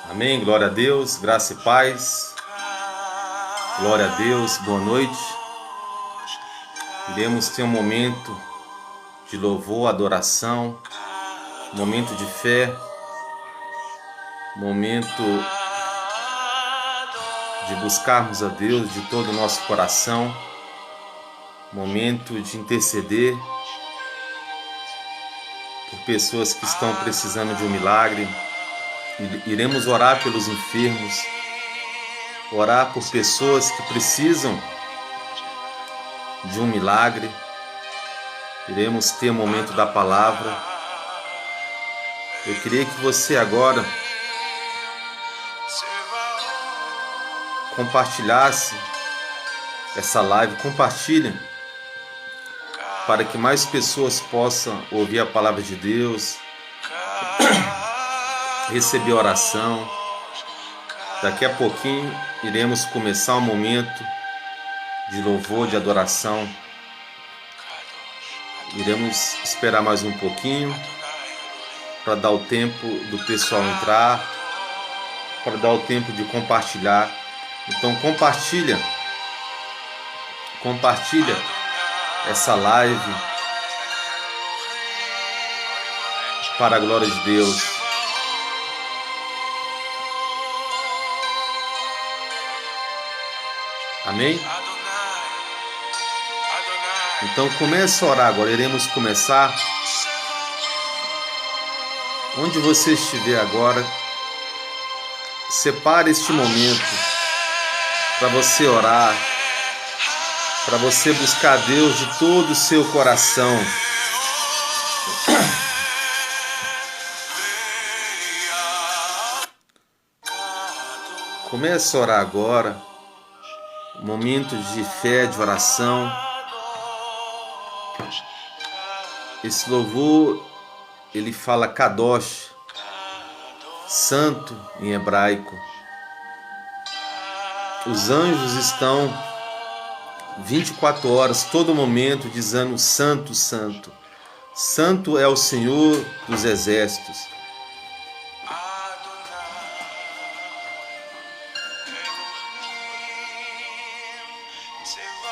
Amém, glória a Deus, graça e paz. Glória a Deus, boa noite. Iremos ter um momento de louvor, adoração, momento de fé, momento de buscarmos a Deus de todo o nosso coração, momento de interceder por pessoas que estão precisando de um milagre. Iremos orar pelos enfermos, orar por pessoas que precisam de um milagre. Iremos ter o momento da palavra. Eu queria que você agora compartilhasse essa live, compartilhe para que mais pessoas possam ouvir a palavra de Deus, receber oração. Daqui a pouquinho iremos começar um momento de louvor, de adoração. Iremos esperar mais um pouquinho para dar o tempo do pessoal entrar, para dar o tempo de compartilhar. Então compartilha essa live para a glória de Deus. Amém? Então comece a orar agora. Iremos começar. Onde você estiver agora, separe este momento para você orar, para você buscar a Deus de todo o seu coração. Comece a orar agora. Momento de fé, de oração. Esse louvor, ele fala Kadosh, santo em hebraico. Os anjos estão 24 horas, todo momento, dizendo santo, santo. Santo é o Senhor dos exércitos.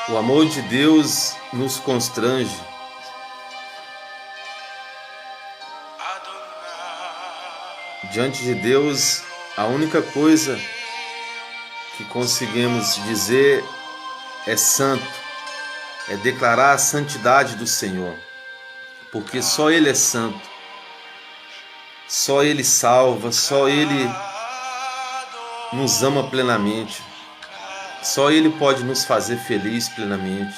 O amor de Deus nos constrange. Diante de Deus, a única coisa que conseguimos dizer é santo, é declarar a santidade do Senhor, porque só Ele é santo, só Ele salva, só Ele nos ama plenamente. Só Ele pode nos fazer feliz plenamente.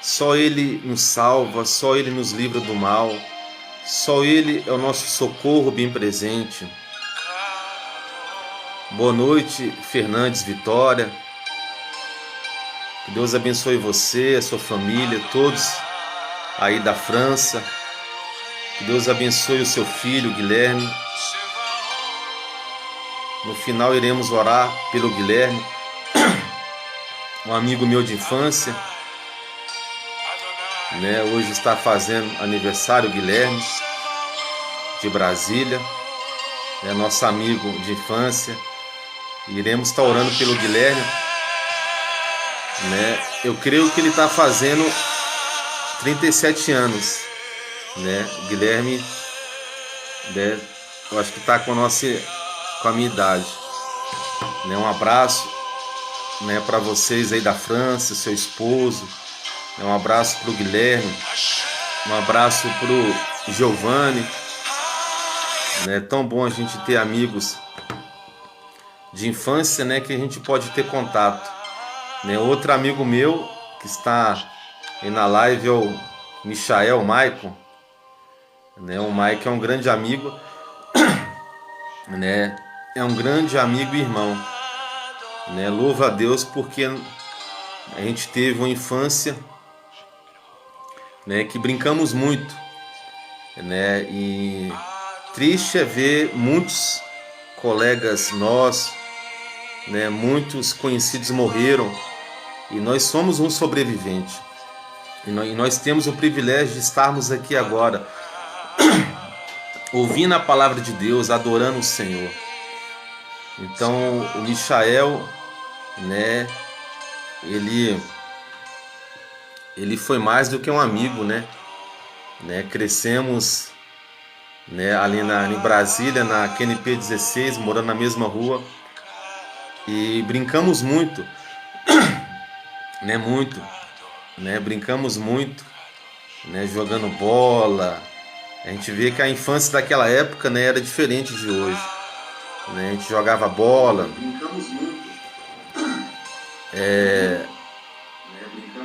Só Ele nos salva, só Ele nos livra do mal. Só Ele é o nosso socorro bem presente. Boa noite, Fernandes Vitória. Que Deus abençoe você, a sua família, todos aí da França. Que Deus abençoe o seu filho, Guilherme. No final iremos orar pelo Guilherme, um amigo meu de infância, né? Hoje está fazendo aniversário, Guilherme, de Brasília, é nosso amigo de infância. Iremos estar orando pelo Guilherme, né? Eu creio que ele está fazendo 37 anos, né? Guilherme, né? Eu acho que está com a minha idade, né? Um abraço, né, para vocês aí da França, seu esposo, né? Um abraço para o Guilherme, um abraço para o Giovanni, né? Tão bom a gente ter amigos de infância, né, que a gente pode ter contato, né? Outro amigo meu que está aí na live é o Michael Maicon, né? O Maicon é um grande amigo, né? É um grande amigo e irmão, né? Louva a Deus porque a gente teve uma infância, né, que brincamos muito, né? E triste é ver muitos colegas nossos, né, muitos conhecidos morreram e nós somos um sobrevivente. E nós temos o privilégio de estarmos aqui agora ouvindo a palavra de Deus, adorando o Senhor. Então o Michael, né, ele foi mais do que um amigo, né? Crescemos, né, ali em Brasília, na QNP 16, morando na mesma rua, e brincamos muito, né, muito, né, brincamos muito, né, jogando bola. A gente vê que a infância daquela época, né, era diferente de hoje, né? A gente jogava bola,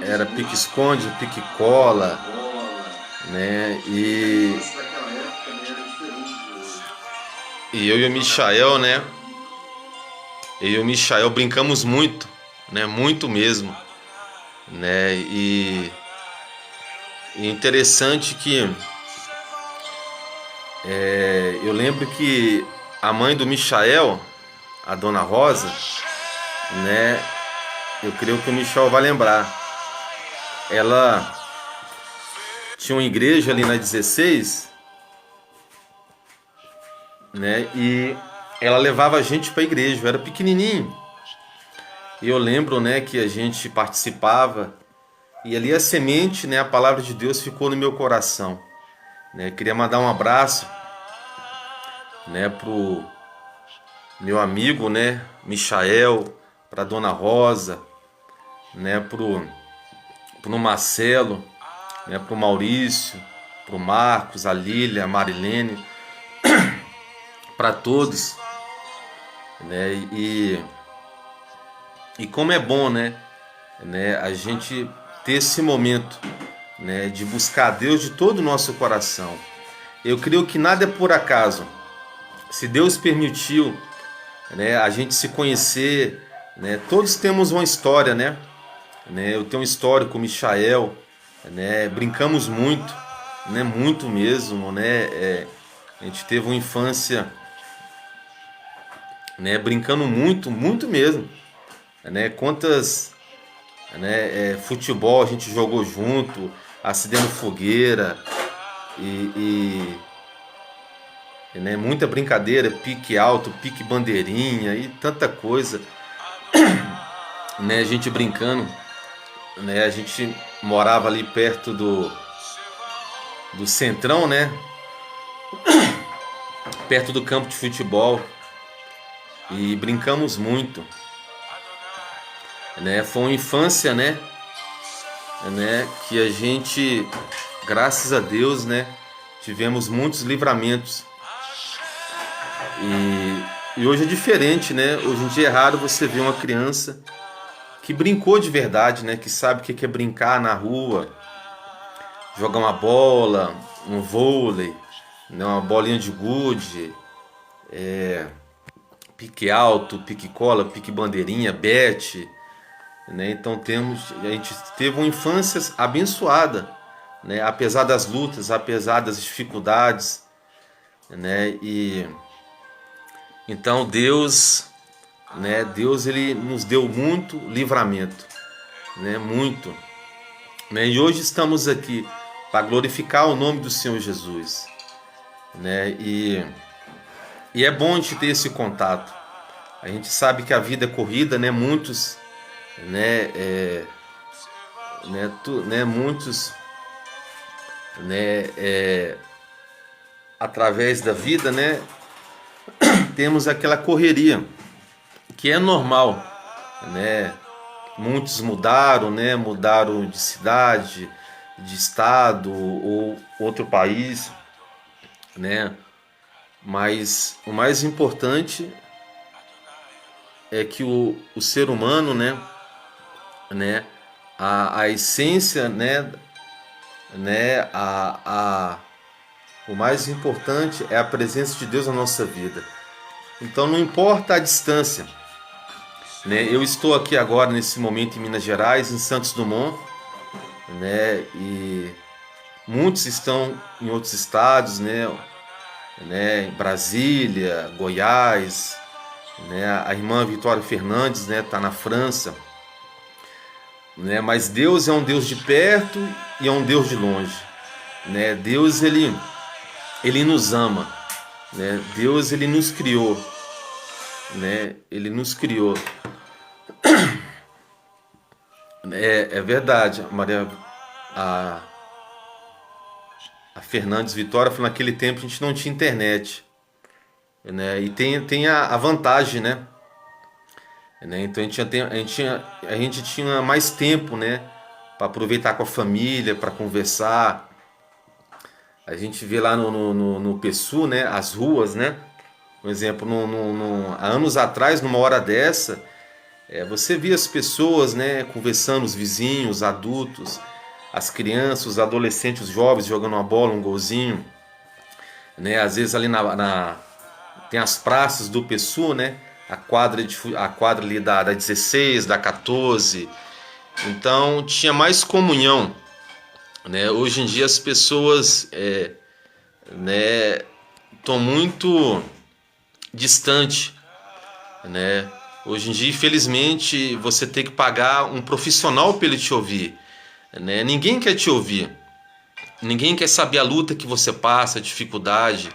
era pique-esconde, pique-cola, né? E eu e o Michael, né? Eu e o Michael brincamos muito, né? Muito mesmo, né? E interessante que eu lembro que a mãe do Michael, a Dona Rosa, né? Eu creio que o Michel vai lembrar. Ela tinha uma igreja ali na 16, né? E ela levava a gente para a igreja. Eu era pequenininho. E eu lembro, né, que a gente participava. E ali a semente, né, a palavra de Deus ficou no meu coração. Né? Queria mandar um abraço, né, pro meu amigo, né, Michael, para Dona Rosa, né, pro Marcelo, né, pro Maurício, pro Marcos, a Lília, a Marilene, para todos, né? E como é bom, né, a gente ter esse momento, né, de buscar a Deus de todo o nosso coração. Eu creio que nada é por acaso. Se Deus permitiu, né, a gente se conhecer, né, todos temos uma história, né? Eu tenho uma história com o Michael, né? Brincamos muito, né? Muito mesmo, né? A gente teve uma infância, né? Brincando muito, muito mesmo, né? Quantas, né? Futebol a gente jogou junto, acendendo fogueira né? Muita brincadeira, pique alto, pique bandeirinha e tanta coisa, né? A gente brincando, né? A gente morava ali perto do Centrão, né? Perto do campo de futebol, e brincamos muito, né? Foi uma infância, né? Que a gente, graças a Deus, né? Tivemos muitos livramentos. E hoje é diferente, né? Hoje em dia é raro você ver uma criança que brincou de verdade, né? Que sabe o que é brincar na rua, jogar uma bola, um vôlei, né? Uma bolinha de gude, pique alto, pique cola, pique bandeirinha, bete, né? Então a gente teve uma infância abençoada, né? Apesar das lutas, apesar das dificuldades, né? E então Deus, né? Deus, ele nos deu muito livramento, né? Muito, né? E hoje estamos aqui para glorificar o nome do Senhor Jesus, né? E é bom a gente ter esse contato. A gente sabe que a vida é corrida, né? Muitos, muitos, através da vida, né? Temos aquela correria que é normal, né? Muitos mudaram, né? Mudaram de cidade, de estado ou outro país, né? Mas o mais importante é que o ser humano, a essência, o mais importante é a presença de Deus na nossa vida. Então não importa a distância, né? Eu estou aqui agora nesse momento em Minas Gerais, em Santos Dumont, né? E muitos estão em outros estados, né? Em Brasília, Goiás, né? A irmã Vitória Fernandes, né, tá na França, né? Mas Deus é um Deus de perto e é um Deus de longe, né? Deus, ele nos ama, né? Deus, ele nos criou, né? Ele nos criou. É verdade, a, a Fernandes Vitória falou, naquele tempo a gente não tinha internet, né? E tem a vantagem, né? Então a gente tinha mais tempo, né? Para aproveitar com a família, para conversar. A gente vê lá no PSU, né? As ruas, né? Por exemplo, há anos atrás, numa hora dessa, você via as pessoas, né? Conversando, os vizinhos, os adultos, as crianças, os adolescentes, os jovens jogando uma bola, um golzinho, né? Às vezes ali tem as praças do PSU, né? A quadra ali da 16, da 14. Então tinha mais comunhão, né? Hoje em dia as pessoas né, estão muito distantes, né? Hoje em dia, infelizmente, você tem que pagar um profissional para ele te ouvir, né? Ninguém quer te ouvir, ninguém quer saber a luta que você passa, a dificuldade.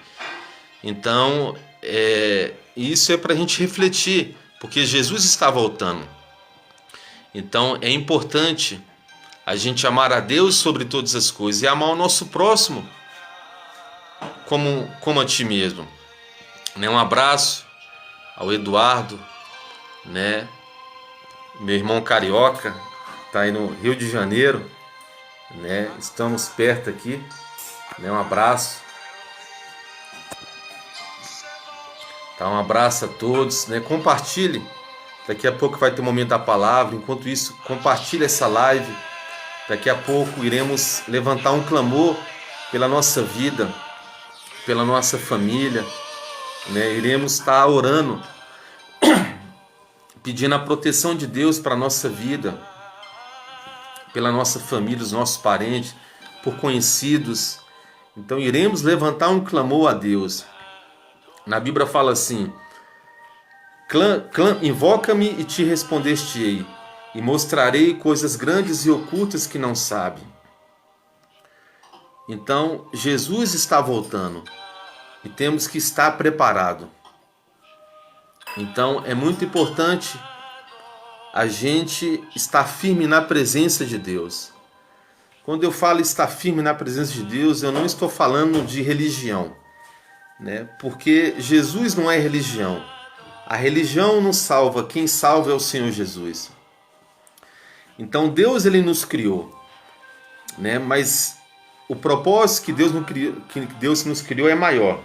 Então, isso é para a gente refletir, porque Jesus está voltando. Então, é importante a gente amar a Deus sobre todas as coisas e amar o nosso próximo como a ti mesmo. Um abraço ao Eduardo, né? Meu irmão carioca, está aí no Rio de Janeiro, né? Estamos perto aqui, né? Um abraço. Tá, um abraço a todos, né? Compartilhe. Daqui a pouco vai ter o momento da palavra. Enquanto isso, compartilhe essa live. Daqui a pouco iremos levantar um clamor pela nossa vida, pela nossa família, né? Iremos estar orando, pedindo a proteção de Deus para a nossa vida, pela nossa família, os nossos parentes, por conhecidos. Então iremos levantar um clamor a Deus. Na Bíblia fala assim: invoca-me e te respondeste-ei, e mostrarei coisas grandes e ocultas que não sabe. Então Jesus está voltando e temos que estar preparado. Então é muito importante a gente estar firme na presença de Deus. Quando eu falo estar firme na presença de Deus, eu não estou falando de religião, né? Porque Jesus não é religião. A religião não salva, quem salva é o Senhor Jesus. Então Deus, ele nos criou, né? Mas o propósito que Deus nos criou é maior,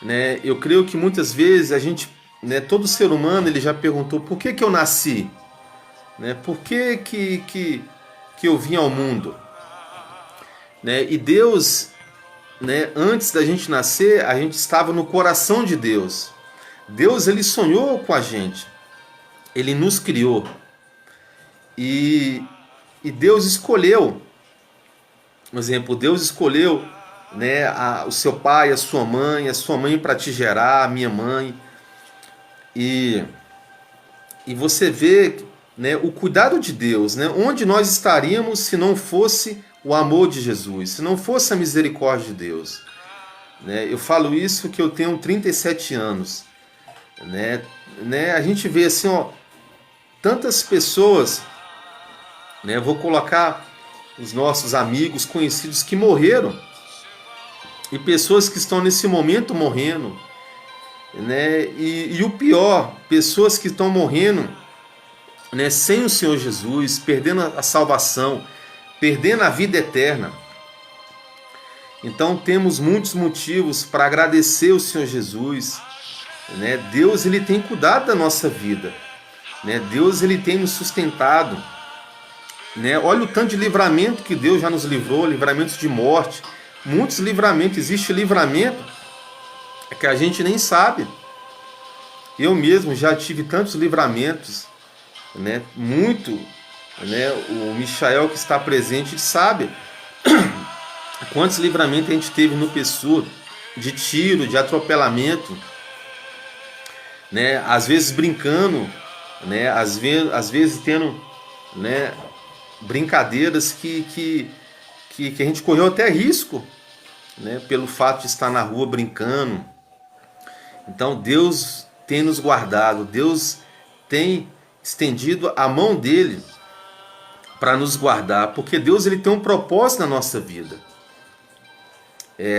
né? Eu creio que muitas vezes a gente, né, todo ser humano, ele já perguntou: por que eu nasci, né? Por que eu vim ao mundo, né? E Deus, né, antes da gente nascer, a gente estava no coração de Deus. Deus, ele sonhou com a gente, ele nos criou e Deus escolheu, por exemplo, Deus escolheu, né, o seu pai, a sua mãe para te gerar, a minha mãe, e você vê, né, o cuidado de Deus, né, onde nós estaríamos se não fosse o amor de Jesus, se não fosse a misericórdia de Deus, né? Eu falo isso que eu tenho 37 anos, né? A gente vê assim, ó, tantas pessoas, né? Vou colocar os nossos amigos, conhecidos que morreram, e pessoas que estão nesse momento morrendo, né? E o pior, pessoas que estão morrendo, né, sem o Senhor Jesus, perdendo a salvação, perdendo a vida eterna. Então temos muitos motivos para agradecer o Senhor Jesus, né? Deus, ele tem cuidado da nossa vida, né? Deus, ele tem nos sustentado, né? Olha o tanto de livramento que Deus já nos livrou, livramentos de morte, muitos livramentos. Existe livramento que a gente nem sabe. Eu mesmo já tive tantos livramentos, né? Muito, né? O Michael, que está presente, sabe quantos livramentos a gente teve no PSU, de tiro, de atropelamento, né? Às vezes brincando, né? Às vezes tendo, né, brincadeiras que a gente correu até risco, né, pelo fato de estar na rua brincando. Então Deus tem nos guardado, Deus tem estendido a mão dele para nos guardar, porque Deus ele tem um propósito na nossa vida.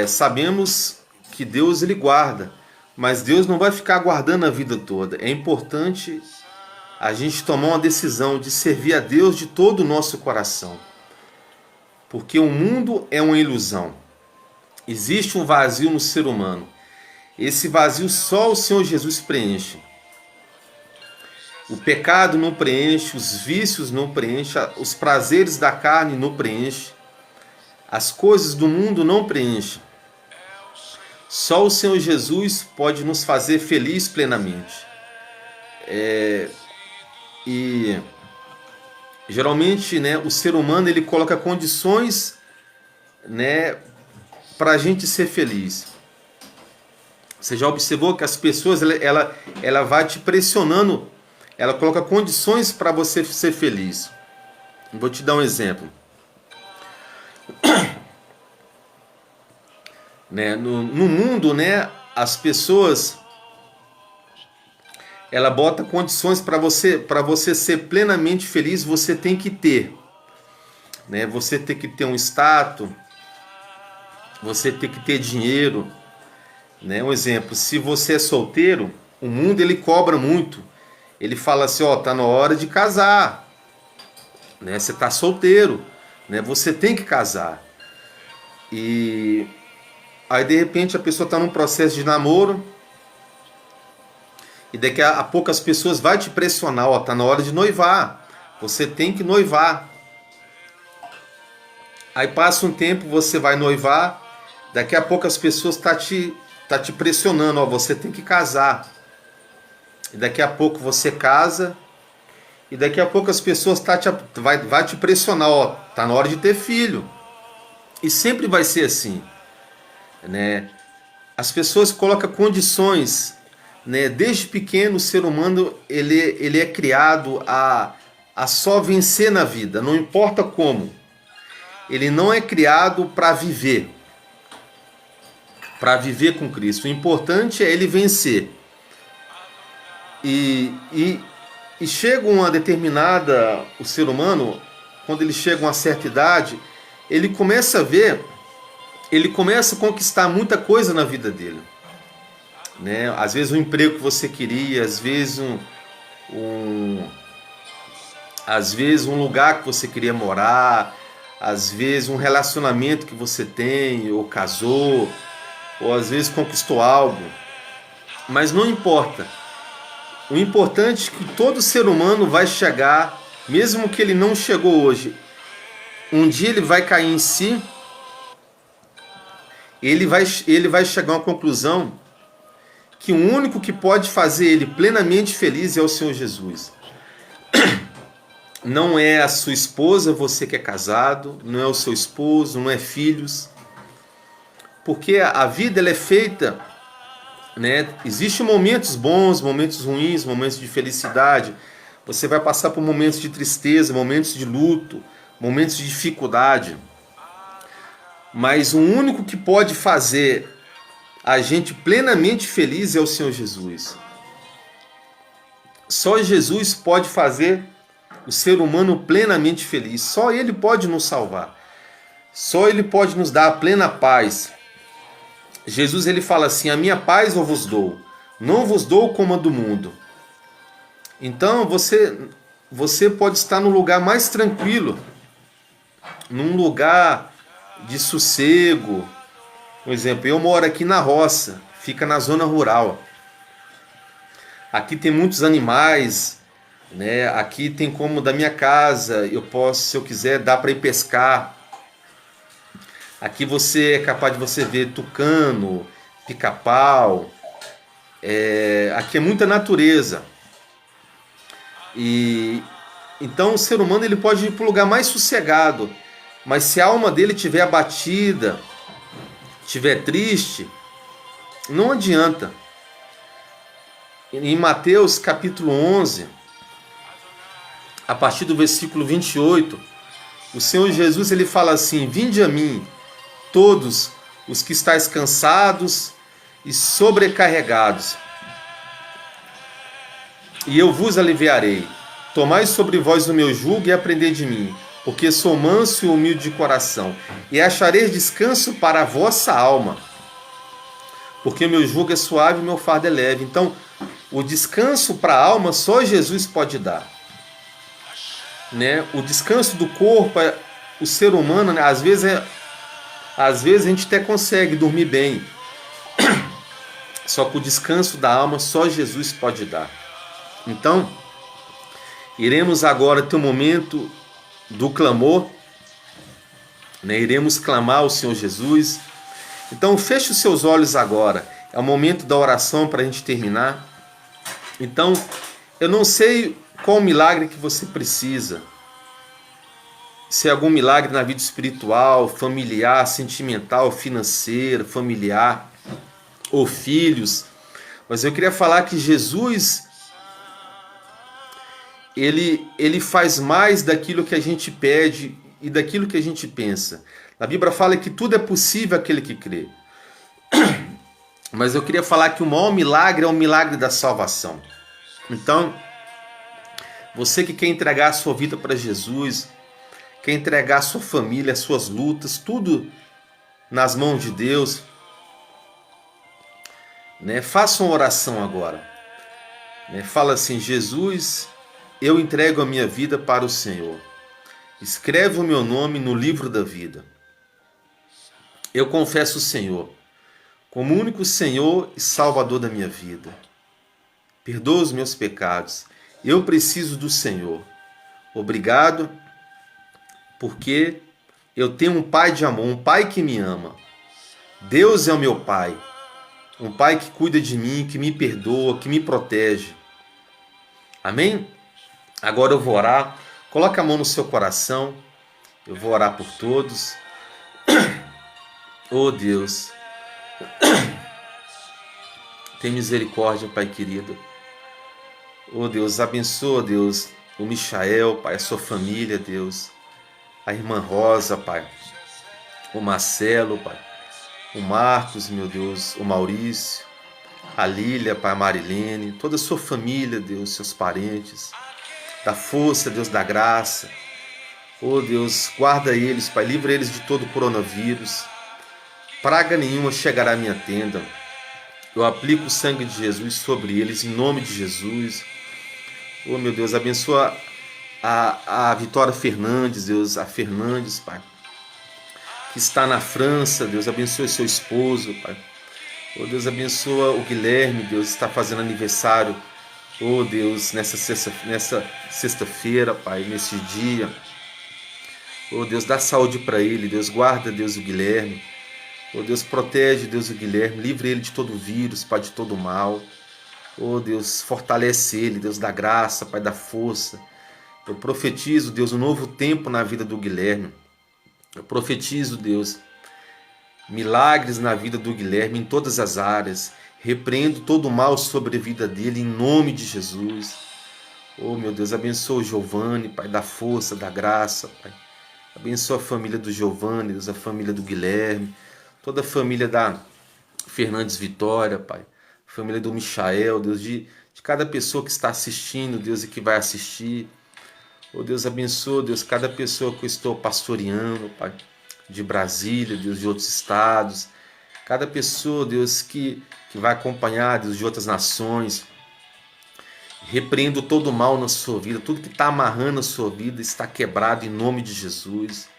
Sabemos que Deus ele guarda, mas Deus não vai ficar guardando a vida toda. É importante a gente tomar uma decisão de servir a Deus de todo o nosso coração, porque o mundo é uma ilusão. Existe um vazio no ser humano. Esse vazio só o Senhor Jesus preenche. O pecado não preenche, os vícios não preenchem, os prazeres da carne não preenchem, as coisas do mundo não preenchem. Só o Senhor Jesus pode nos fazer feliz plenamente. E geralmente, né, o ser humano ele coloca condições, né, para a gente ser feliz. Você já observou que as pessoas ela vai te pressionando, ela coloca condições para você ser feliz. Vou te dar um exemplo. Né, no mundo, né, as pessoas ela bota condições para você ser plenamente feliz. Você tem que ter, né, você tem que ter um status, você tem que ter dinheiro, né? Um exemplo, se você é solteiro, o mundo ele cobra muito. Ele fala assim, ó, tá na hora de casar, né? Você tá solteiro, né? Você tem que casar. E aí de repente a pessoa tá num processo de namoro e daqui a pouco as pessoas vai te pressionar, ó, tá na hora de noivar. Você tem que noivar. Aí passa um tempo, você vai noivar, daqui a pouco as pessoas tá te pressionando, ó, você tem que casar. E daqui a pouco você casa, e daqui a pouco as pessoas vai te pressionar, ó, tá na hora de ter filho. E sempre vai ser assim, né? As pessoas colocam condições, né? Desde pequeno o ser humano ele é criado a só vencer na vida, não importa como. Ele não é criado para viver com Cristo. O importante é ele vencer. E chega uma determinada, o ser humano, quando ele chega a uma certa idade, ele começa a ver, ele começa a conquistar muita coisa na vida dele, né? Às vezes um emprego que você queria, às vezes um lugar que você queria morar, às vezes um relacionamento que você tem, ou casou, ou às vezes conquistou algo. Mas não importa. O importante é que todo ser humano vai chegar, mesmo que ele não chegou hoje, um dia ele vai cair em si, ele vai chegar a uma conclusão que o único que pode fazer ele plenamente feliz é o Senhor Jesus. Não é a sua esposa, você que é casado, não é o seu esposo, não é filhos. Porque a vida ela é feita, né? Existem momentos bons, momentos ruins, momentos de felicidade. Você vai passar por momentos de tristeza, momentos de luto, momentos de dificuldade. Mas o único que pode fazer a gente plenamente feliz é o Senhor Jesus. Só Jesus pode fazer o ser humano plenamente feliz. Só Ele pode nos salvar. Só Ele pode nos dar a plena paz. Jesus ele fala assim, a minha paz eu vos dou, não vos dou como a do mundo. Então você pode estar no lugar mais tranquilo, num lugar de sossego. Por exemplo, eu moro aqui na roça, fica na zona rural. Aqui tem muitos animais, né? Aqui tem como da minha casa, eu posso, se eu quiser, dá para ir pescar. Aqui você é capaz de você ver tucano, pica-pau. Aqui é muita natureza. E então o ser humano ele pode ir para o lugar mais sossegado. Mas se a alma dele estiver abatida, estiver triste, não adianta. Em Mateus capítulo 11, a partir do versículo 28, o Senhor Jesus ele fala assim, vinde a mim, todos os que estáis cansados e sobrecarregados, e eu vos aliviarei. Tomai sobre vós o meu jugo e aprendei de mim, porque sou manso e humilde de coração, e achareis descanso para a vossa alma, porque o meu jugo é suave e o meu fardo é leve. Então, o descanso para a alma só Jesus pode dar, né? O descanso do corpo, o ser humano, né? Às vezes a gente até consegue dormir bem, só que o descanso da alma só Jesus pode dar. Então, iremos agora ter um momento do clamor, né? Iremos clamar ao Senhor Jesus. Então, feche os seus olhos agora. É o momento da oração para a gente terminar. Então, eu não sei qual milagre que você precisa. Se é algum milagre na vida espiritual, familiar, sentimental, financeira, familiar, ou filhos. Mas eu queria falar que Jesus, ele faz mais daquilo que a gente pede e daquilo que a gente pensa. A Bíblia fala que tudo é possível àquele que crê. Mas eu queria falar que o maior milagre é o milagre da salvação. Então, você que quer entregar a sua vida para Jesus, quer entregar a sua família, as suas lutas, tudo nas mãos de Deus, né? Faça uma oração agora. Né? Fala assim: Jesus, eu entrego a minha vida para o Senhor. Escreve o meu nome no livro da vida. Eu confesso o Senhor como único Senhor e Salvador da minha vida. Perdoa os meus pecados. Eu preciso do Senhor. Obrigado, porque eu tenho um Pai de amor, um Pai que me ama. Deus é o meu Pai. Um Pai que cuida de mim, que me perdoa, que me protege. Amém? Agora eu vou orar. Coloque a mão no seu coração. Eu vou orar por todos. Oh Deus, tem misericórdia, Pai querido. Oh Deus, abençoa, Deus, o Michael, Pai, a sua família, Deus. A irmã Rosa, Pai. O Marcelo, Pai. O Marcos, meu Deus. O Maurício. A Lília, Pai, a Marilene. Toda a sua família, Deus, seus parentes. Da força, Deus, da graça. Oh Deus, guarda eles, Pai. Livra eles de todo o coronavírus. Praga nenhuma chegará à minha tenda. Eu aplico o sangue de Jesus sobre eles, em nome de Jesus. Oh, meu Deus, abençoa a Vitória Fernandes, Deus, a Fernandes, Pai, que está na França, Deus, abençoe seu esposo, Pai. Oh, Deus, abençoa o Guilherme, Deus, está fazendo aniversário, oh, Deus, nessa sexta-feira, Pai, nesse dia. Oh, Deus, dá saúde para ele, Deus, guarda, Deus, o Guilherme. Oh Deus, protege, Deus, o Guilherme, livre ele de todo vírus, Pai, de todo mal. Oh Deus, fortalece ele, Deus, da graça, Pai, da força. Eu profetizo, Deus, um novo tempo na vida do Guilherme. Eu profetizo, Deus, milagres na vida do Guilherme em todas as áreas. Repreendo todo o mal sobre a vida dele em nome de Jesus. Oh meu Deus, abençoa o Giovanni, Pai, da força, da graça, Pai. Abençoa a família do Giovanni, Deus, a família do Guilherme. Toda a família da Fernandes Vitória, Pai. Família do Michael, Deus, de cada pessoa que está assistindo, Deus, e que vai assistir. Oh, Deus, abençoa, Deus, cada pessoa que eu estou pastoreando, Pai. De Brasília, Deus, de outros estados. Cada pessoa, Deus, que vai acompanhar, Deus, de outras nações. Repreendo todo o mal na sua vida. Tudo que está amarrando a sua vida está quebrado em nome de Jesus.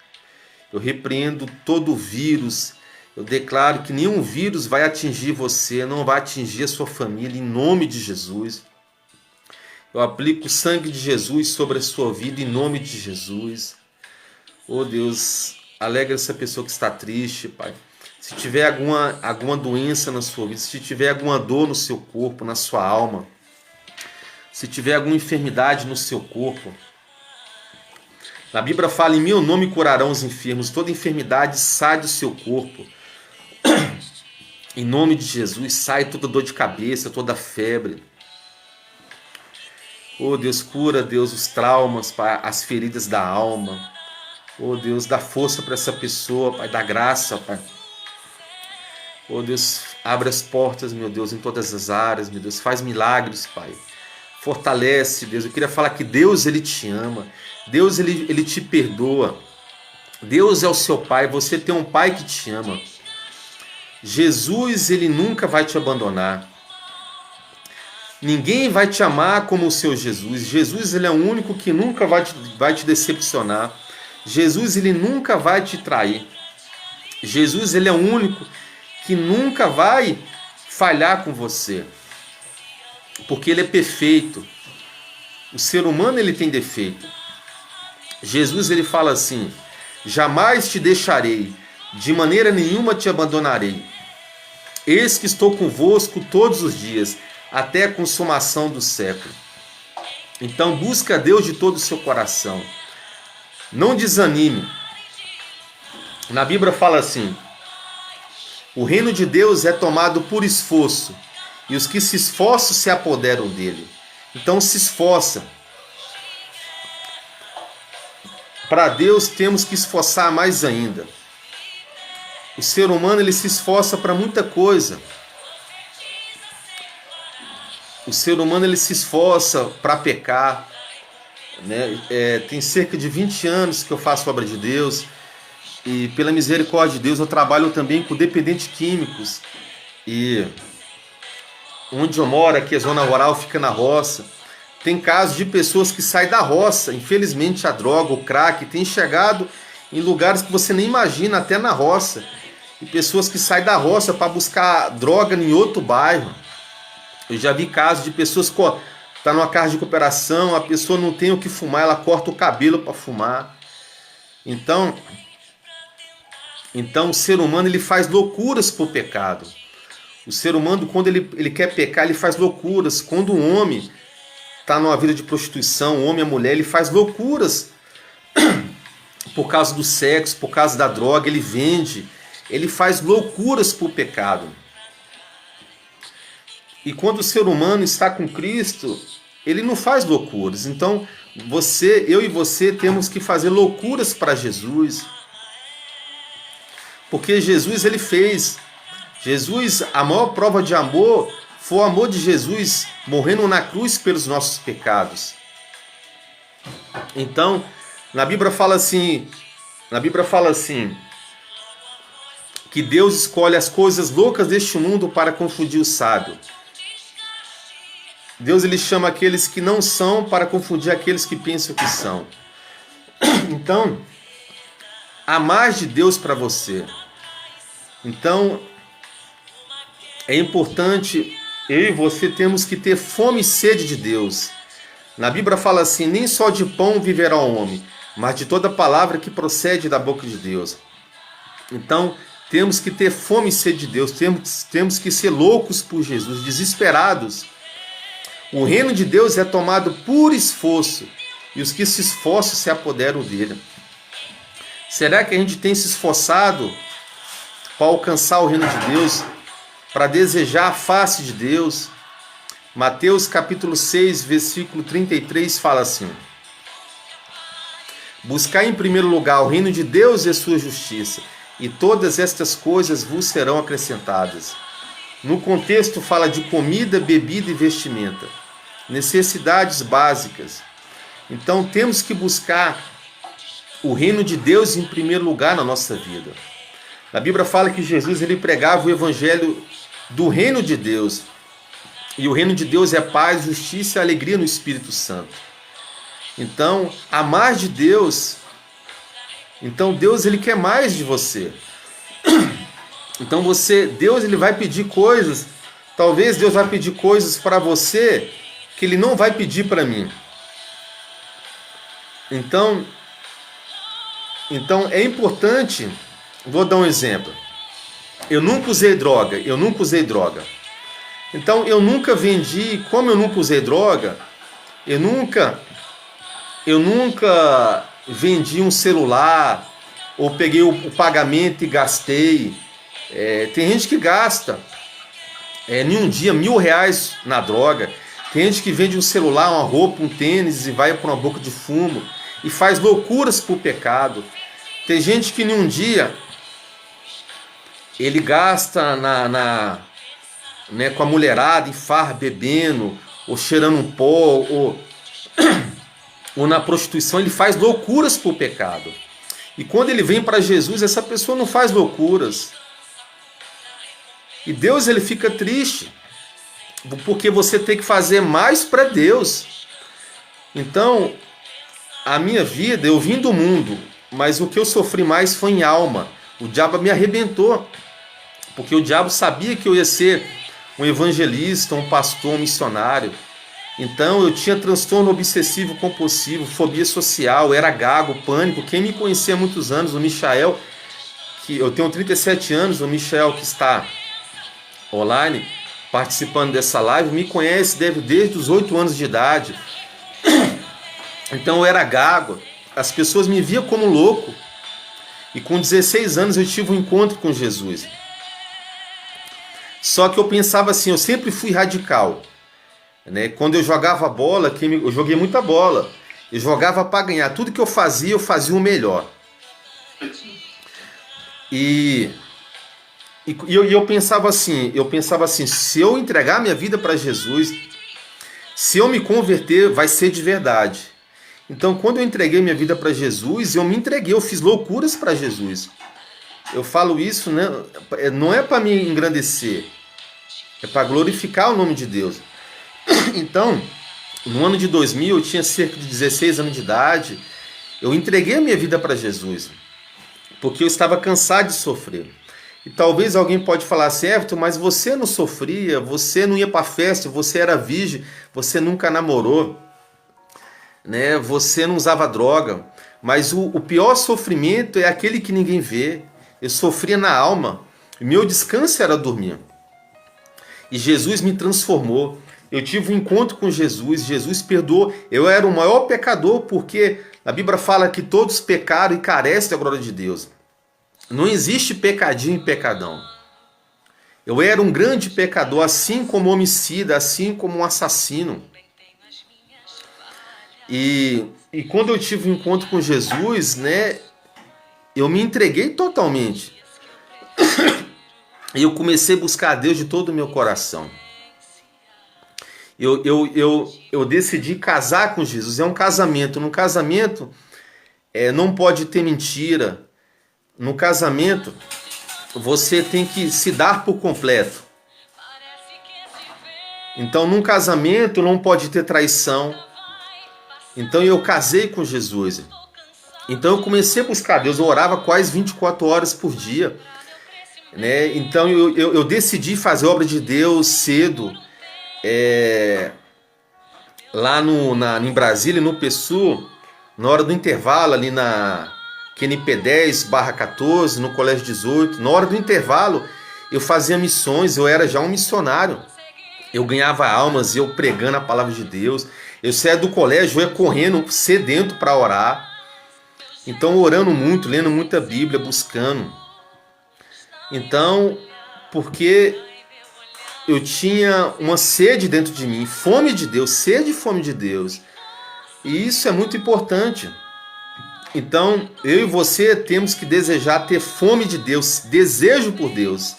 Eu repreendo todo o vírus. Eu declaro que nenhum vírus vai atingir você, não vai atingir a sua família, em nome de Jesus. Eu aplico o sangue de Jesus sobre a sua vida, em nome de Jesus. Oh Deus, alegra essa pessoa que está triste, Pai. Se tiver alguma doença na sua vida, se tiver alguma dor no seu corpo, na sua alma, se tiver alguma enfermidade no seu corpo, a Bíblia fala: em meu nome curarão os enfermos, toda enfermidade sai do seu corpo. Em nome de Jesus, sai toda dor de cabeça, toda febre. Oh Deus, cura, Deus, os traumas, Pai, as feridas da alma. Oh Deus, dá força para essa pessoa, Pai, dá graça, Pai. Oh Deus, abre as portas, meu Deus, em todas as áreas, meu Deus, faz milagres, Pai. Fortalece, Deus. Eu queria falar que Deus, Ele te ama. Deus, Ele te perdoa. Deus é o seu Pai, você tem um Pai que te ama. Jesus, Ele nunca vai te abandonar. Ninguém vai te amar como o seu Jesus. Jesus, Ele é o único que nunca vai te decepcionar. Jesus, Ele nunca vai te trair. Jesus, Ele é o único que nunca vai falhar com você. Porque Ele é perfeito. O ser humano, ele tem defeito. Jesus, Ele fala assim: jamais te deixarei, de maneira nenhuma te abandonarei. Eis que estou convosco todos os dias, até a consumação do século. Então busca a Deus de todo o seu coração. Não desanime. Na Bíblia fala assim: o reino de Deus é tomado por esforço, e os que se esforçam se apoderam dele. Então se esforça. Para Deus temos que esforçar mais ainda. O ser humano, ele se esforça para muita coisa. O ser humano, ele se esforça para pecar, né? Tem cerca de 20 anos que eu faço obra de Deus, e pela misericórdia de Deus eu trabalho também com dependentes químicos, e onde eu moro, aqui a zona rural, fica na roça. Tem casos de pessoas que saem da roça, infelizmente a droga, o crack, tem chegado em lugares que você nem imagina, até na roça. E pessoas que saem da roça para buscar droga em outro bairro. Eu já vi casos de pessoas que estão numa casa de cooperação, a pessoa não tem o que fumar, ela corta o cabelo para fumar. Então o ser humano, ele faz loucuras por pecado. O ser humano, quando ele quer pecar, ele faz loucuras. Quando um homem está numa vida de prostituição, o homem e a mulher, ele faz loucuras por causa do sexo, por causa da droga, ele vende, ele faz loucuras por pecado. E quando o ser humano está com Cristo, ele não faz loucuras. Então, eu e você temos que fazer loucuras para Jesus. Porque Jesus, ele fez. Jesus, a maior prova de amor foi o amor de Jesus morrendo na cruz pelos nossos pecados. Então, na Bíblia fala assim, que Deus escolhe as coisas loucas deste mundo para confundir o sábio. Deus, ele chama aqueles que não são para confundir aqueles que pensam que são. Então, há mais de Deus para você. Então, é importante, eu e você temos que ter fome e sede de Deus. Na Bíblia fala assim: nem só de pão viverá o homem, mas de toda palavra que procede da boca de Deus. Então, temos que ter fome e sede de Deus, temos que ser loucos por Jesus, desesperados. O reino de Deus é tomado por esforço, e os que se esforçam se apoderam dele. Será que a gente tem se esforçado para alcançar o reino de Deus, para desejar a face de Deus? Mateus capítulo 6, versículo 33 fala assim: buscai em primeiro lugar o reino de Deus e a sua justiça, e todas estas coisas vos serão acrescentadas. No contexto fala de comida, bebida e vestimenta, necessidades básicas. Então temos que buscar o reino de Deus em primeiro lugar na nossa vida. A Bíblia fala que Jesus, ele pregava o evangelho do reino de Deus. E o reino de Deus é paz, justiça e alegria no Espírito Santo. Então, há mais de Deus. Então Deus, ele quer mais de você. Então Deus, ele vai pedir coisas. Talvez Deus vai pedir coisas para você que ele não vai pedir para mim. Então é importante. Vou dar um exemplo. Eu nunca usei droga. Então eu nunca vendi. Como eu nunca usei droga, eu nunca vendi um celular ou peguei o pagamento e gastei. Tem gente que gasta em um dia R$1.000 na droga. Tem gente que vende um celular, uma roupa, um tênis e vai para uma boca de fumo e faz loucuras por pecado. Tem gente que em um dia ele gasta né, com a mulherada em farra, bebendo, ou cheirando um pó, ou na prostituição, ele faz loucuras por pecado. E quando ele vem para Jesus, essa pessoa não faz loucuras. E Deus, ele fica triste, porque você tem que fazer mais para Deus. Então, a minha vida, eu vim do mundo, mas o que eu sofri mais foi em alma. O diabo me arrebentou, porque o diabo sabia que eu ia ser um evangelista, um pastor, um missionário. Então eu tinha transtorno obsessivo compulsivo, fobia social, era gago, pânico. Quem me conhecia há muitos anos, o Michael, que eu tenho 37 anos, o Michael que está online, participando dessa live, me conhece desde os 8 anos de idade. Então eu era gago, as pessoas me viam como louco. E com 16 anos eu tive um encontro com Jesus. Só que eu pensava assim, eu sempre fui radical. Né? Quando eu jogava bola, eu joguei muita bola. Eu jogava para ganhar. Tudo que eu fazia o melhor. E eu pensava assim, se eu entregar minha vida para Jesus, se eu me converter, vai ser de verdade. Então, quando eu entreguei minha vida para Jesus, eu me entreguei, eu fiz loucuras para Jesus. Eu falo isso, né? Não é para me engrandecer, é para glorificar o nome de Deus. Então, no ano de 2000, eu tinha cerca de 16 anos de idade, eu entreguei a minha vida para Jesus, porque eu estava cansado de sofrer. E talvez alguém pode falar assim, Everton, mas você não sofria, você não ia para festa, você era virgem, você nunca namorou, né? Você não usava droga. Mas o pior sofrimento é aquele que ninguém vê. Eu sofria na alma, meu descanso era dormir. E Jesus me transformou. Eu tive um encontro com Jesus, Jesus perdoou. Eu era o maior pecador, porque a Bíblia fala que todos pecaram e carecem da glória de Deus. Não existe pecadinho e pecadão. Eu era um grande pecador, assim como homicida, assim como um assassino. E quando eu tive um encontro com Jesus, né, eu me entreguei totalmente. E eu comecei a buscar a Deus de todo o meu coração. Eu decidi casar com Jesus. É um casamento. No casamento, não pode ter mentira. No casamento, você tem que se dar por completo. Então, num casamento, não pode ter traição. Então, eu casei com Jesus. Então, eu comecei a buscar Deus. Eu orava quase 24 horas por dia. Né? Então, eu decidi fazer obra de Deus cedo. Lá em Brasília, no PSU, na hora do intervalo, ali na QNP 10/14, no Colégio 18, na hora do intervalo, eu fazia missões, eu era já um missionário. Eu ganhava almas, eu pregando a palavra de Deus. Eu saía do colégio, eu ia correndo, sedento para orar. Então, orando muito, lendo muita Bíblia, buscando. Então, porque eu tinha uma sede dentro de mim, fome de Deus, sede e fome de Deus. E isso é muito importante. Então, eu e você temos que desejar ter fome de Deus, desejo por Deus,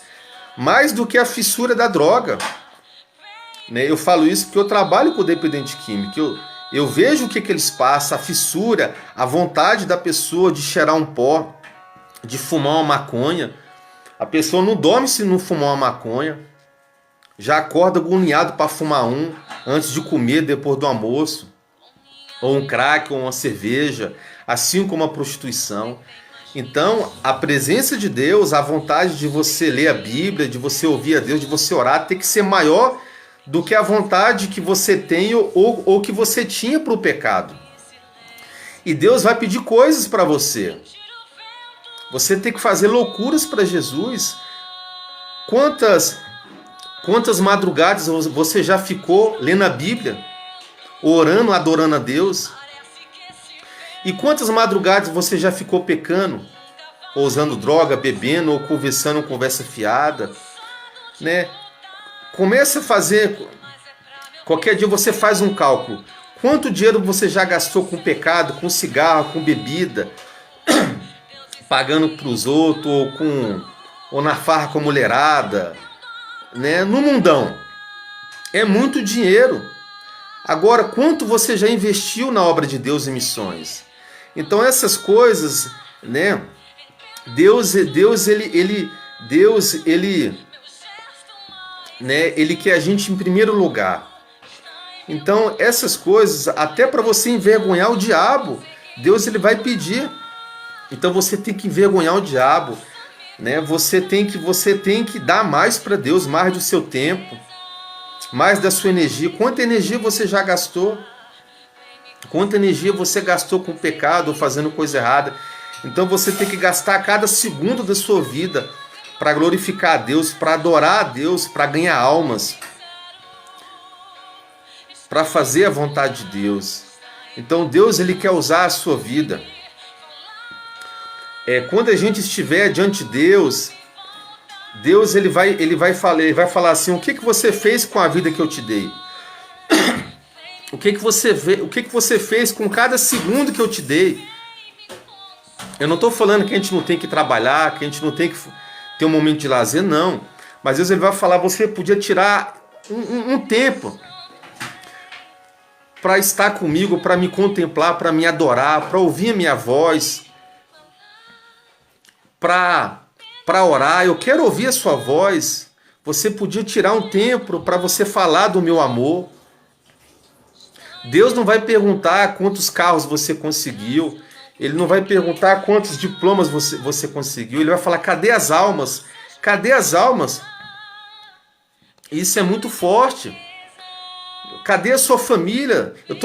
mais do que a fissura da droga. Eu falo isso porque eu trabalho com dependente químico. Eu vejo o que eles passam, a fissura, a vontade da pessoa de cheirar um pó, de fumar uma maconha. A pessoa não dorme se não fumar uma maconha. Já acorda agoniado para fumar um antes de comer, depois do almoço. Ou um crack, ou uma cerveja, assim como a prostituição. Então, a presença de Deus, a vontade de você ler a Bíblia, de você ouvir a Deus, de você orar, tem que ser maior do que a vontade que você tem ou que você tinha para o pecado. E Deus vai pedir coisas para você. Você tem que fazer loucuras para Jesus. Quantas madrugadas você já ficou lendo a Bíblia, orando, adorando a Deus? E quantas madrugadas você já ficou pecando, ou usando droga, bebendo, ou conversando conversa fiada, né? Comece a fazer, qualquer dia você faz um cálculo. Quanto dinheiro você já gastou com pecado, com cigarro, com bebida, pagando para os outros, ou ou na farra com a mulherada, né? No mundão. É muito dinheiro. Agora, quanto você já investiu na obra de Deus em missões? Então essas coisas, né? Deus quer a gente em primeiro lugar. Então essas coisas, até para você envergonhar o diabo, Deus ele vai pedir. Então você tem que envergonhar o diabo, né? Você tem que dar mais para Deus, mais do seu tempo, mais da sua energia. Quanta energia você já gastou? Quanta energia você gastou com pecado ou fazendo coisa errada? Então você tem que gastar cada segundo da sua vida para glorificar a Deus, para adorar a Deus, para ganhar almas, para fazer a vontade de Deus. Então Deus ele quer usar a sua vida. Quando a gente estiver diante de Deus, Deus ele vai falar assim: o que você fez com a vida que eu te dei? O que você fez com cada segundo que eu te dei? Eu não estou falando que a gente não tem que trabalhar, que a gente não tem que ter um momento de lazer, não. Mas Deus ele vai falar: você podia tirar um tempo para estar comigo, para me contemplar, para me adorar, para ouvir a minha voz, para orar. Eu quero ouvir a sua voz. Você podia tirar um tempo para você falar do meu amor. Deus não vai perguntar quantos carros você conseguiu. Ele não vai perguntar quantos diplomas você conseguiu. Ele vai falar: cadê as almas? Cadê as almas? Isso é muito forte. Cadê a sua família? Eu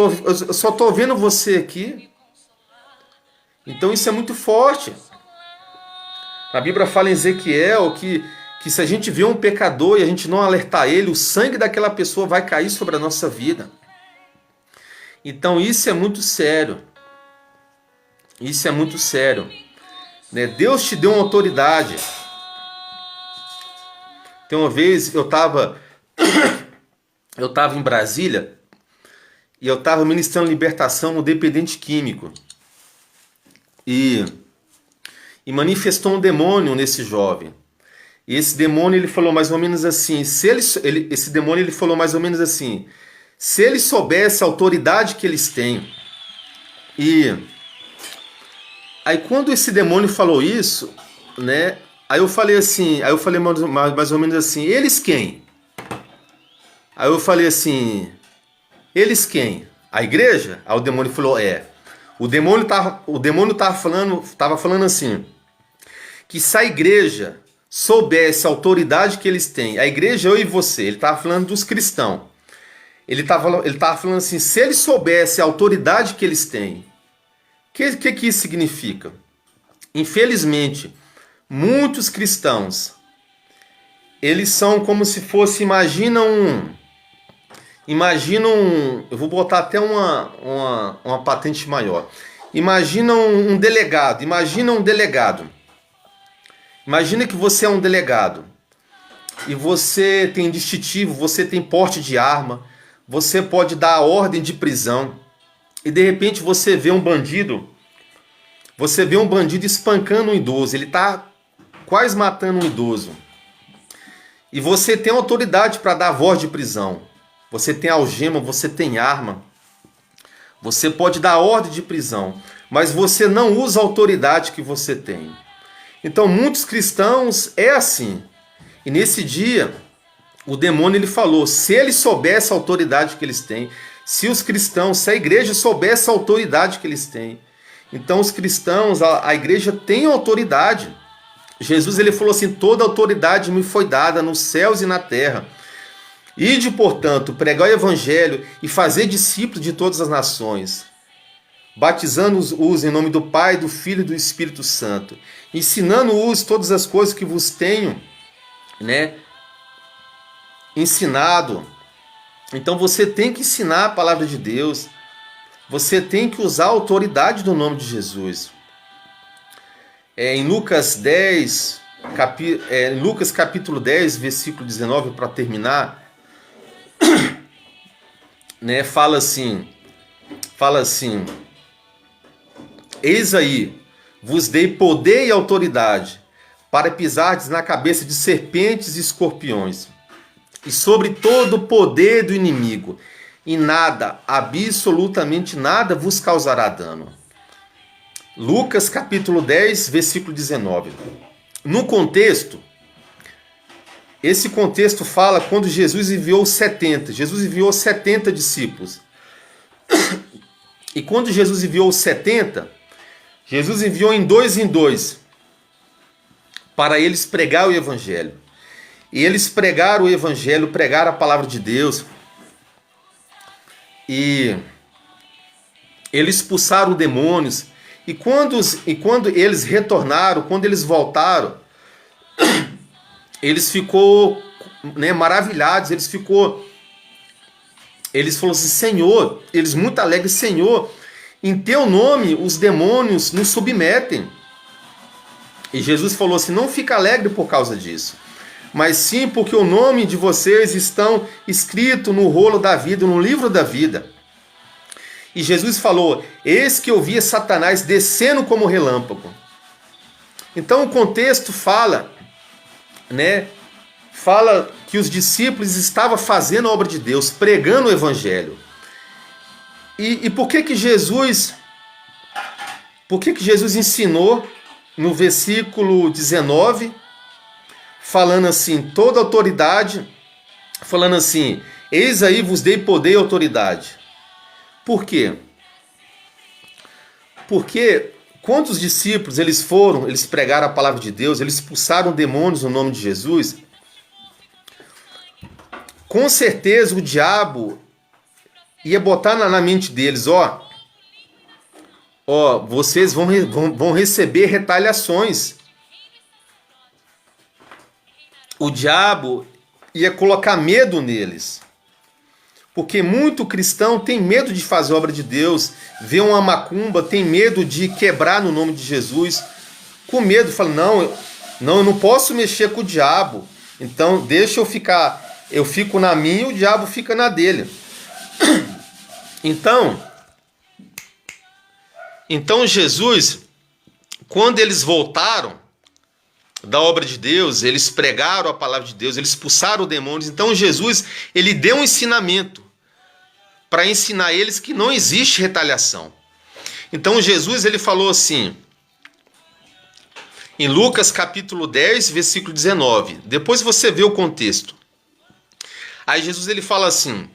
só estou vendo você aqui. Então isso é muito forte. A Bíblia fala em Ezequiel que se a gente vê um pecador e a gente não alertar ele, o sangue daquela pessoa vai cair sobre a nossa vida. Então isso é muito sério. Isso é muito sério. Deus te deu uma autoridade. Tem uma vez eu estava em Brasília e eu estava ministrando libertação no dependente químico. E manifestou um demônio nesse jovem. E esse demônio ele falou mais ou menos assim: esse demônio ele falou mais ou menos assim: se ele soubesse a autoridade que eles têm. E aí quando esse demônio falou isso, né? Aí eu falei mais ou menos assim: eles quem? Aí eu falei assim: eles quem? A igreja? Aí o demônio falou: O demônio tava falando assim, que se a igreja soubesse a autoridade que eles têm, a igreja, eu e você, ele estava falando dos cristãos. Ele tava falando assim: se eles soubessem a autoridade que eles têm, o que isso significa? Infelizmente, muitos cristãos, eles são como se fosse, eu vou botar até uma patente maior. Imagina um delegado. Imagina que você é um delegado e você tem distintivo, você tem porte de arma, você pode dar a ordem de prisão e de repente você vê um bandido espancando um idoso, ele está quase matando um idoso. E você tem autoridade para dar a voz de prisão. Você tem algema, você tem arma. Você pode dar ordem de prisão, mas você não usa a autoridade que você tem. Então muitos cristãos é assim. E nesse dia, o demônio ele falou: se ele soubesse a autoridade que eles têm, se a igreja soubesse a autoridade que eles têm. Então os cristãos, a igreja tem autoridade. Jesus ele falou assim: toda autoridade me foi dada nos céus e na terra. Ide, portanto, pregar o evangelho e fazer discípulos de todas as nações, batizando-os em nome do Pai, do Filho e do Espírito Santo, ensinando-os todas as coisas que vos tenho, ensinado. Então você tem que ensinar a palavra de Deus, você tem que usar a autoridade do nome de Jesus. Em Lucas capítulo 10, versículo 19, para terminar, fala assim: eis aí, vos dei poder e autoridade para pisardes na cabeça de serpentes e escorpiões, e sobre todo o poder do inimigo, e nada, absolutamente nada vos causará dano. Lucas capítulo 10, versículo 19. No contexto, esse contexto fala quando Jesus enviou 70. Jesus enviou 70 discípulos. E quando Jesus enviou 70, Jesus enviou em dois, para eles pregar o evangelho. E eles pregaram o evangelho, pregaram a palavra de Deus. E eles expulsaram demônios. E quando eles retornaram, quando eles voltaram, eles ficou, né, maravilhados. Eles falaram assim: Senhor, eles muito alegres: Senhor, em teu nome os demônios nos submetem. E Jesus falou assim: não fica alegre por causa disso, mas sim porque o nome de vocês estão escrito no rolo da vida, no livro da vida. E Jesus falou: eis que eu via Satanás descendo como relâmpago. Então o contexto fala, né? Fala que os discípulos estavam fazendo a obra de Deus, pregando o evangelho. E por que Jesus ensinou no versículo 19, falando assim, toda autoridade, falando assim: eis aí vos dei poder e autoridade. Por quê? Porque quando os discípulos eles pregaram a palavra de Deus, eles expulsaram demônios no nome de Jesus, com certeza o diabo ia botar na mente deles: vocês vão receber retaliações. O diabo ia colocar medo neles. Porque muito cristão tem medo de fazer a obra de Deus, vê uma macumba, tem medo de quebrar no nome de Jesus, com medo, fala: eu não posso mexer com o diabo, então deixa eu fico na minha e o diabo fica na dele. Então Jesus, quando eles voltaram da obra de Deus, eles pregaram a palavra de Deus, eles expulsaram demônios. Então Jesus, ele deu um ensinamento para ensinar eles que não existe retaliação. Então Jesus, ele falou assim, em Lucas capítulo 10, versículo 19. Depois você vê o contexto. Aí Jesus, ele fala assim,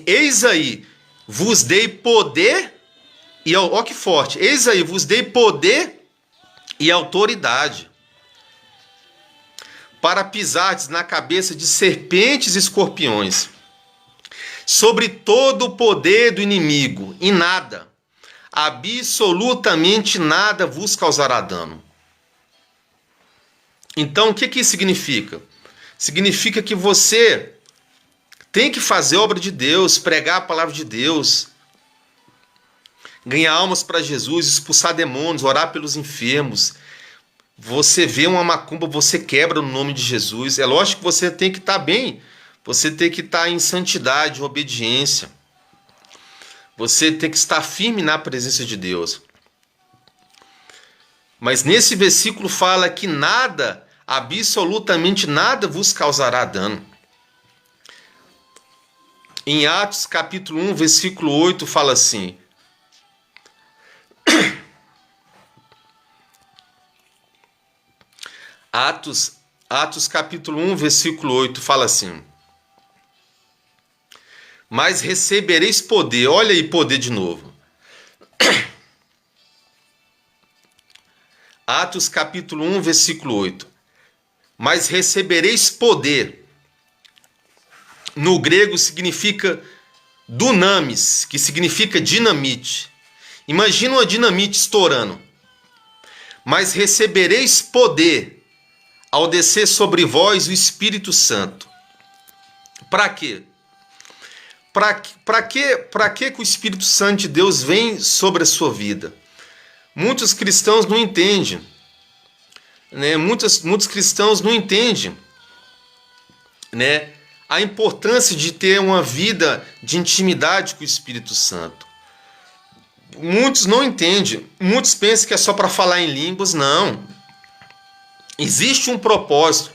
eis aí, vos dei poder, e ó que forte, eis aí, vos dei poder e autoridade, para pisardes na cabeça de serpentes e escorpiões, sobre todo o poder do inimigo, e nada, absolutamente nada vos causará dano. Então, o que isso significa? Significa que você tem que fazer a obra de Deus, pregar a palavra de Deus, ganhar almas para Jesus, expulsar demônios, orar pelos enfermos. Você vê uma macumba, você quebra no nome de Jesus. É lógico que você tem que estar bem, você tem que estar em santidade, em obediência. Você tem que estar firme na presença de Deus. Mas nesse versículo fala que nada, absolutamente nada vos causará dano. Em Atos capítulo 1, versículo 8, fala assim: Atos capítulo 1, versículo 8, fala assim: mas recebereis poder. Olha aí, poder de novo. Atos capítulo 1, versículo 8. Mas recebereis poder. No grego significa dunamis, que significa dinamite. Imagina uma dinamite estourando. Mas recebereis poder ao descer sobre vós o Espírito Santo. Para quê? Para que o Espírito Santo de Deus vem sobre a sua vida? Muitos cristãos não entendem, né? Muitos cristãos não entendem, né, a importância de ter uma vida de intimidade com o Espírito Santo. muitos não entendem. Muitos pensam que é só para falar em línguas. Não. Existe um propósito.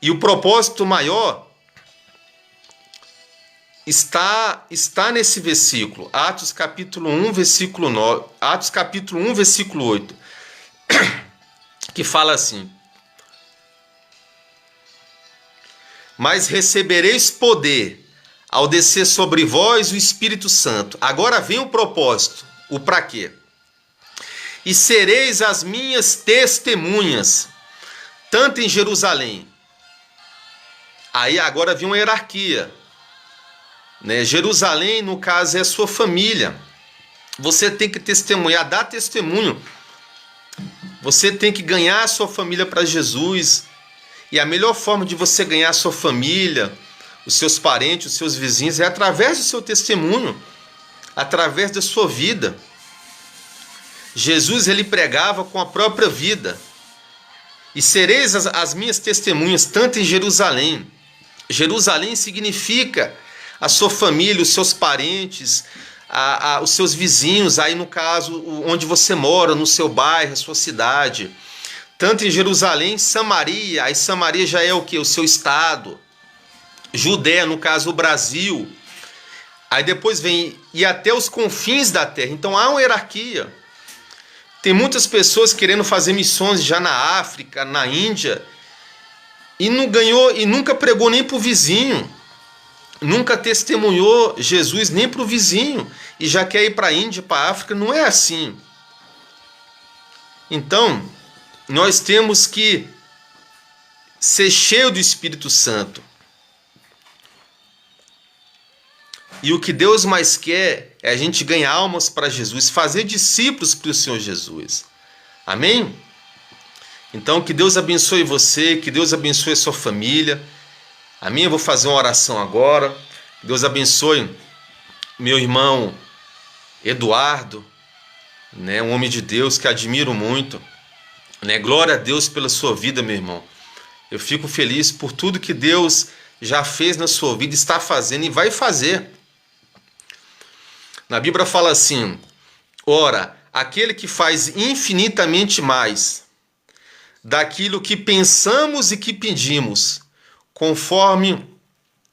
E o propósito maior está nesse versículo. Atos capítulo 1, versículo 9. Atos capítulo 1, versículo 8. Que fala assim: mas recebereis poder ao descer sobre vós o Espírito Santo. Agora vem o propósito, o para quê? E sereis as minhas testemunhas, tanto em Jerusalém. Aí agora vem uma hierarquia, né? Jerusalém, no caso, é a sua família. Você tem que testemunhar, dar testemunho. Você tem que ganhar a sua família para Jesus. E a melhor forma de você ganhar a sua família, os seus parentes, os seus vizinhos, é através do seu testemunho, através da sua vida. Jesus, ele pregava com a própria vida. E sereis as minhas testemunhas, tanto em Jerusalém. Jerusalém significa a sua família, os seus parentes, os seus vizinhos, aí no caso, onde você mora, no seu bairro, a sua cidade. Tanto em Jerusalém, Samaria, aí Samaria já é o que? O seu estado. Judéia, no caso, o Brasil. Aí depois vem, e até os confins da terra. Então há uma hierarquia. Tem muitas pessoas querendo fazer missões já na África, na Índia, e não ganhou, e nunca pregou nem para o vizinho. Nunca testemunhou Jesus nem para o vizinho. E já quer ir para a Índia, para a África. Não é assim. Então, nós temos que ser cheio do Espírito Santo. E o que Deus mais quer é a gente ganhar almas para Jesus, fazer discípulos para o Senhor Jesus. Amém? Então, que Deus abençoe você, que Deus abençoe a sua família. Amém? Eu vou fazer uma oração agora. Deus abençoe meu irmão Eduardo, né? Um homem de Deus que admiro muito. Né? Glória a Deus pela sua vida, meu irmão. Eu fico feliz por tudo que Deus já fez na sua vida, está fazendo e vai fazer. Na Bíblia fala assim: ora, aquele que faz infinitamente mais daquilo que pensamos e que pedimos, conforme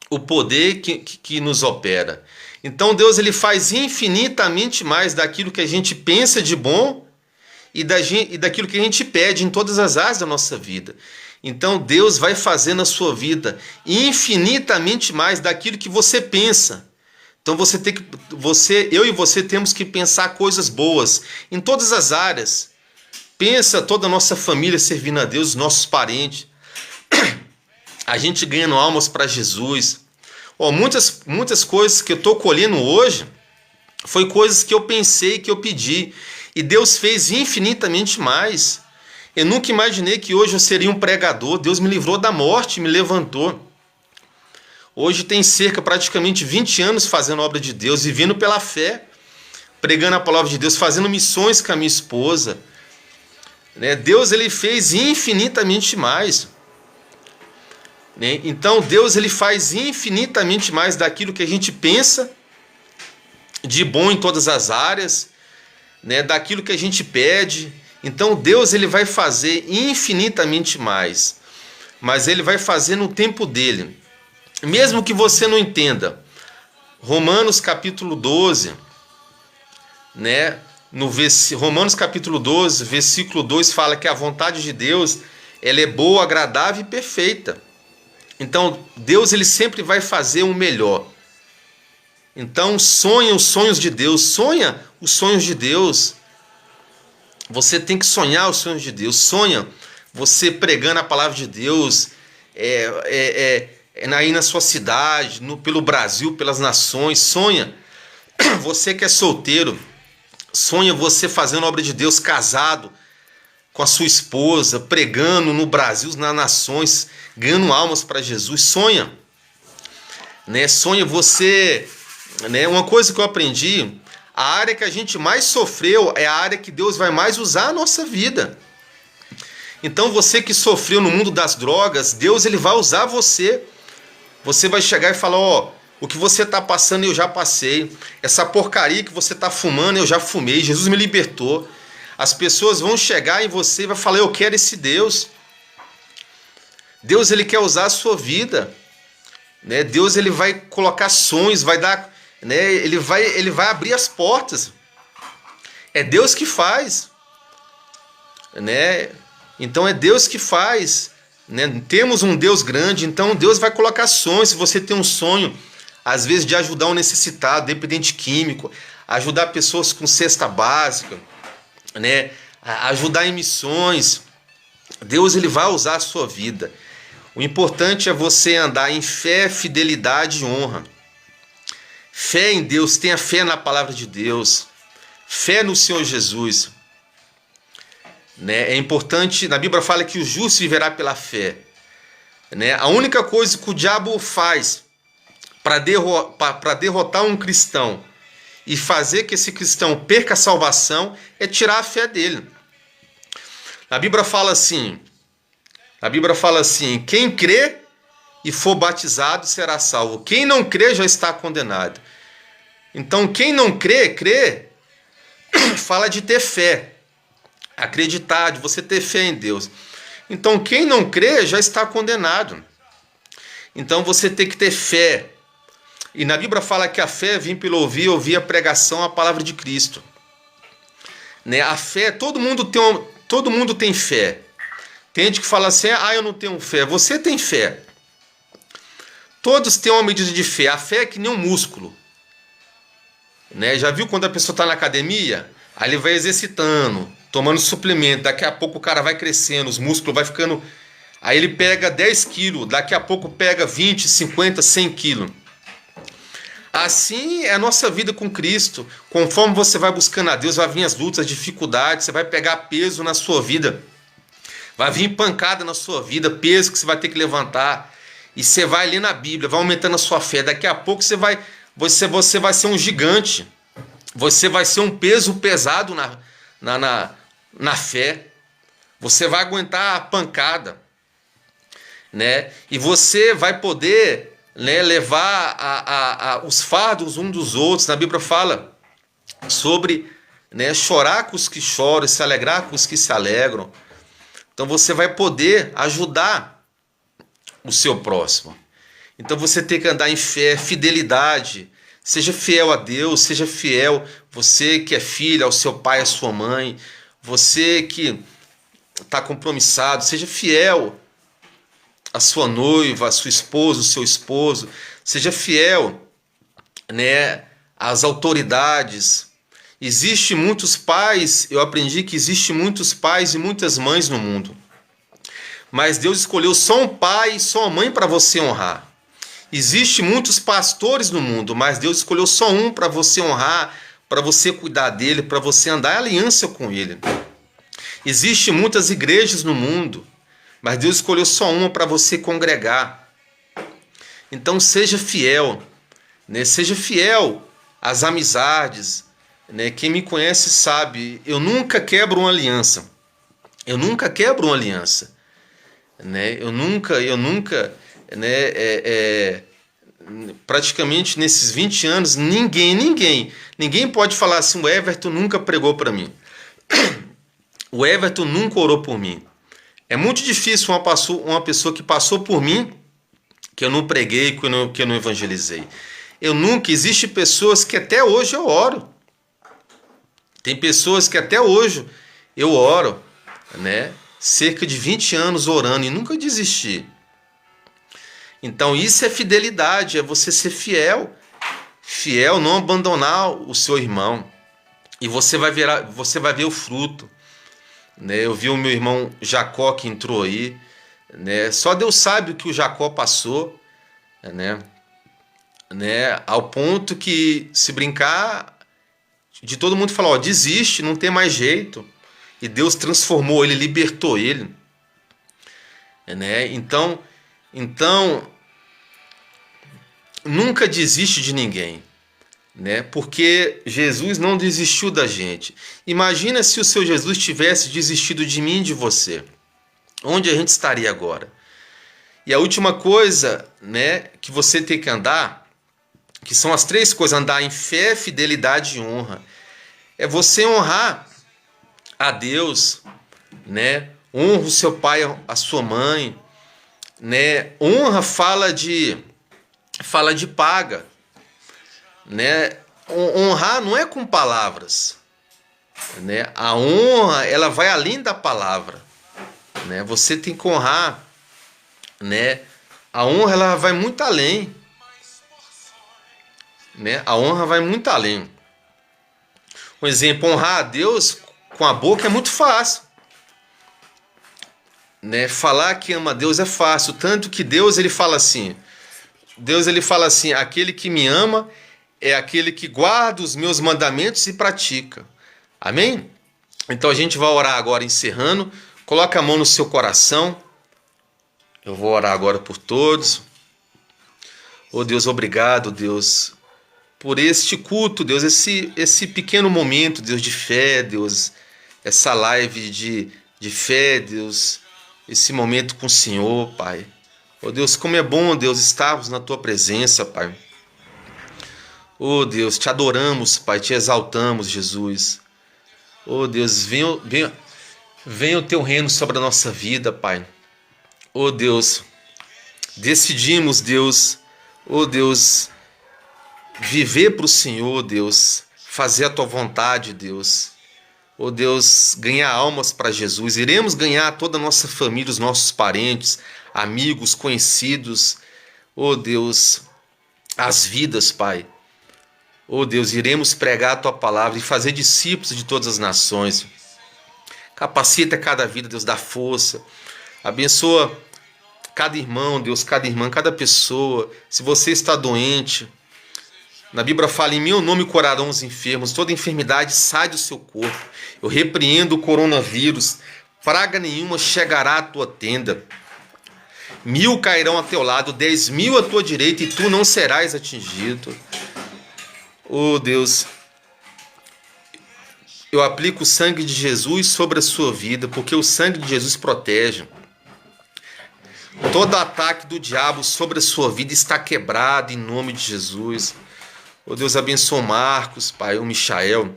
o poder que nos opera. Então Deus, ele faz infinitamente mais daquilo que a gente pensa de bom e daquilo que a gente pede em todas as áreas da nossa vida. Então Deus vai fazer na sua vida infinitamente mais daquilo que você pensa. Então eu e você temos que pensar coisas boas em todas as áreas. Pensa toda a nossa família servindo a Deus, os nossos parentes. A gente ganhando almas para Jesus. Muitas coisas que eu estou colhendo hoje foi coisas que eu pensei, que eu pedi. E Deus fez infinitamente mais. Eu nunca imaginei que hoje eu seria um pregador. Deus me livrou da morte, me levantou. Hoje tem praticamente 20 anos fazendo a obra de Deus, vivendo pela fé, pregando a palavra de Deus, fazendo missões com a minha esposa. Deus, ele fez infinitamente mais. Então Deus, ele faz infinitamente mais daquilo que a gente pensa de bom em todas as áreas, daquilo que a gente pede. Então Deus, ele vai fazer infinitamente mais, mas ele vai fazer no tempo dele, mesmo que você não entenda. Romanos capítulo 12, Romanos capítulo 12, versículo 2 fala que a vontade de Deus, ela é boa, agradável e perfeita. Então Deus, ele sempre vai fazer o melhor. Então sonha os sonhos de Deus, sonha os sonhos de Deus. Você tem que sonhar os sonhos de Deus. Sonha você pregando a palavra de Deus aí na sua cidade, pelo Brasil, pelas nações. Sonha você que é solteiro. Sonha você fazendo a obra de Deus, casado com a sua esposa, pregando no Brasil, nas nações, ganhando almas para Jesus. Sonha. Sonha você. Uma coisa que eu aprendi: a área que a gente mais sofreu é a área que Deus vai mais usar a nossa vida. Então você que sofreu no mundo das drogas, Deus, ele vai usar você. Você vai chegar e falar: O que você está passando eu já passei. Essa porcaria que você está fumando eu já fumei. Jesus me libertou. As pessoas vão chegar em você e vai falar: eu quero esse Deus. Deus, ele quer usar a sua vida, né? Deus, ele vai colocar sonhos, vai dar, né? Ele vai abrir as portas. É Deus que faz, né? Então é Deus que faz, né? Temos um Deus grande, então Deus vai colocar sonhos. Se você tem um sonho, às vezes, de ajudar um necessitado, dependente químico, ajudar pessoas com cesta básica, né? Ajudar em missões, Deus, ele vai usar a sua vida. O importante é você andar em fé, fidelidade e honra. Fé em Deus, tenha fé na palavra de Deus, fé no Senhor Jesus, né? É importante, na Bíblia fala que o justo viverá pela fé, né? A única coisa que o diabo faz para derrotar um cristão e fazer que esse cristão perca a salvação é tirar a fé dele. A Bíblia fala assim, quem crê e for batizado será salvo. Quem não crê já está condenado. Então quem não crê, fala de ter fé, acreditar, de você ter fé em Deus. Então quem não crê já está condenado. Então você tem que ter fé. E na Bíblia fala que a fé vem pelo ouvir a pregação, a palavra de Cristo. Né? A fé, todo mundo tem fé. Tem gente que fala assim: eu não tenho fé. Você tem fé. Todos têm uma medida de fé. A fé é que nem um músculo. Né? Já viu quando a pessoa está na academia? Aí ele vai exercitando, tomando suplemento. Daqui a pouco o cara vai crescendo, os músculos vai ficando... Aí ele pega 10 quilos, daqui a pouco pega 20, 50, 100 quilos. Assim é a nossa vida com Cristo. Conforme você vai buscando a Deus, vai vir as lutas, as dificuldades, você vai pegar peso na sua vida. Vai vir pancada na sua vida, peso que você vai ter que levantar. E você vai ler na Bíblia, vai aumentando a sua fé. Daqui a pouco você vai ser um gigante. Você vai ser um peso pesado na fé. Você vai aguentar a pancada, né? E você vai poder, né, levar os fardos um dos outros. Na Bíblia fala sobre, né, chorar com os que choram, se alegrar com os que se alegram. Então você vai poder ajudar o seu próximo. Então você tem que andar em fé, fidelidade. Seja fiel a Deus, seja fiel, você que é filho, ao seu pai, à sua mãe. Você que está compromissado, seja fiel à sua noiva, à sua esposa, ao seu esposo. Seja fiel, né, às autoridades. Existe muitos pais, eu aprendi que existe muitos pais e muitas mães no mundo. Mas Deus escolheu só um pai e só uma mãe para você honrar. Existe muitos pastores no mundo, mas Deus escolheu só um para você honrar, para você cuidar dele, para você andar em aliança com ele. Existem muitas igrejas no mundo, mas Deus escolheu só uma para você congregar. Então seja fiel, né? Seja fiel às amizades, né? Quem me conhece sabe, eu nunca quebro uma aliança. Eu nunca quebro uma aliança, né? Eu nunca, né? Praticamente nesses 20 anos, ninguém pode falar assim: o Everton nunca pregou para mim. O Everton nunca orou por mim. É muito difícil uma pessoa que passou por mim, que eu não preguei, que eu não evangelizei. Existem pessoas que até hoje eu oro. Tem pessoas que até hoje eu oro, né? Cerca de 20 anos orando e nunca desisti. Então isso é fidelidade, é você ser fiel. Fiel, não abandonar o seu irmão. E você vai ver o fruto. Né? Eu vi o meu irmão Jacó que entrou aí. Né? Só Deus sabe o que o Jacó passou. Né? Ao ponto que, se brincar, de todo mundo falar: desiste, não tem mais jeito. E Deus transformou ele, libertou ele. Né? Então, nunca desiste de ninguém, né? Porque Jesus não desistiu da gente. Imagina se o seu Jesus tivesse desistido de mim e de você. Onde a gente estaria agora? E a última coisa, né, que você tem que andar que são as 3 coisas: andar em fé, fidelidade e honra. É você honrar a Deus, né? Honra o seu pai, a sua mãe, né? Honra fala de paga, né? Honrar não é com palavras, né? A honra, ela vai além da palavra, né? Você tem que honrar, né? A honra, ela vai muito além, né? A honra vai muito além. Um exemplo: honrar a Deus com a boca é muito fácil, né? Falar que ama a Deus é fácil, tanto que Deus ele fala assim: aquele que me ama é aquele que guarda os meus mandamentos e pratica. Amém? Então a gente vai orar agora, encerrando. Coloca a mão no seu coração. Eu vou orar agora por todos. Oh Deus, obrigado, Deus, por este culto, Deus, esse pequeno momento, Deus, de fé, Deus, essa live de fé, Deus, esse momento com o Senhor, Pai. Oh Deus, como é bom, Deus, estarmos na Tua presença, Pai. Oh Deus, Te adoramos, Pai, Te exaltamos, Jesus. Oh Deus, venha o Teu reino sobre a nossa vida, Pai. Oh Deus, decidimos, Deus, oh Deus, viver para o Senhor, Deus, fazer a Tua vontade, Deus. Oh Deus, ganhar almas para Jesus. Iremos ganhar toda a nossa família, os nossos parentes, amigos, conhecidos. Oh Deus, as vidas, Pai. Oh Deus, iremos pregar a Tua palavra e fazer discípulos de todas as nações. Capacita cada vida, Deus, dá força. Abençoa cada irmão, Deus, cada irmã, cada pessoa. Se você está doente, na Bíblia fala: em meu nome curarão os enfermos. Toda enfermidade sai do seu corpo. Eu repreendo o coronavírus. Praga nenhuma chegará à tua tenda. 1000 cairão a teu lado, 10.000 à tua direita, e tu não serás atingido. Oh Deus, eu aplico o sangue de Jesus sobre a sua vida, porque o sangue de Jesus protege. Todo ataque do diabo sobre a sua vida está quebrado em nome de Jesus. Oh Deus, abençoa o Marcos, Pai, o Michael,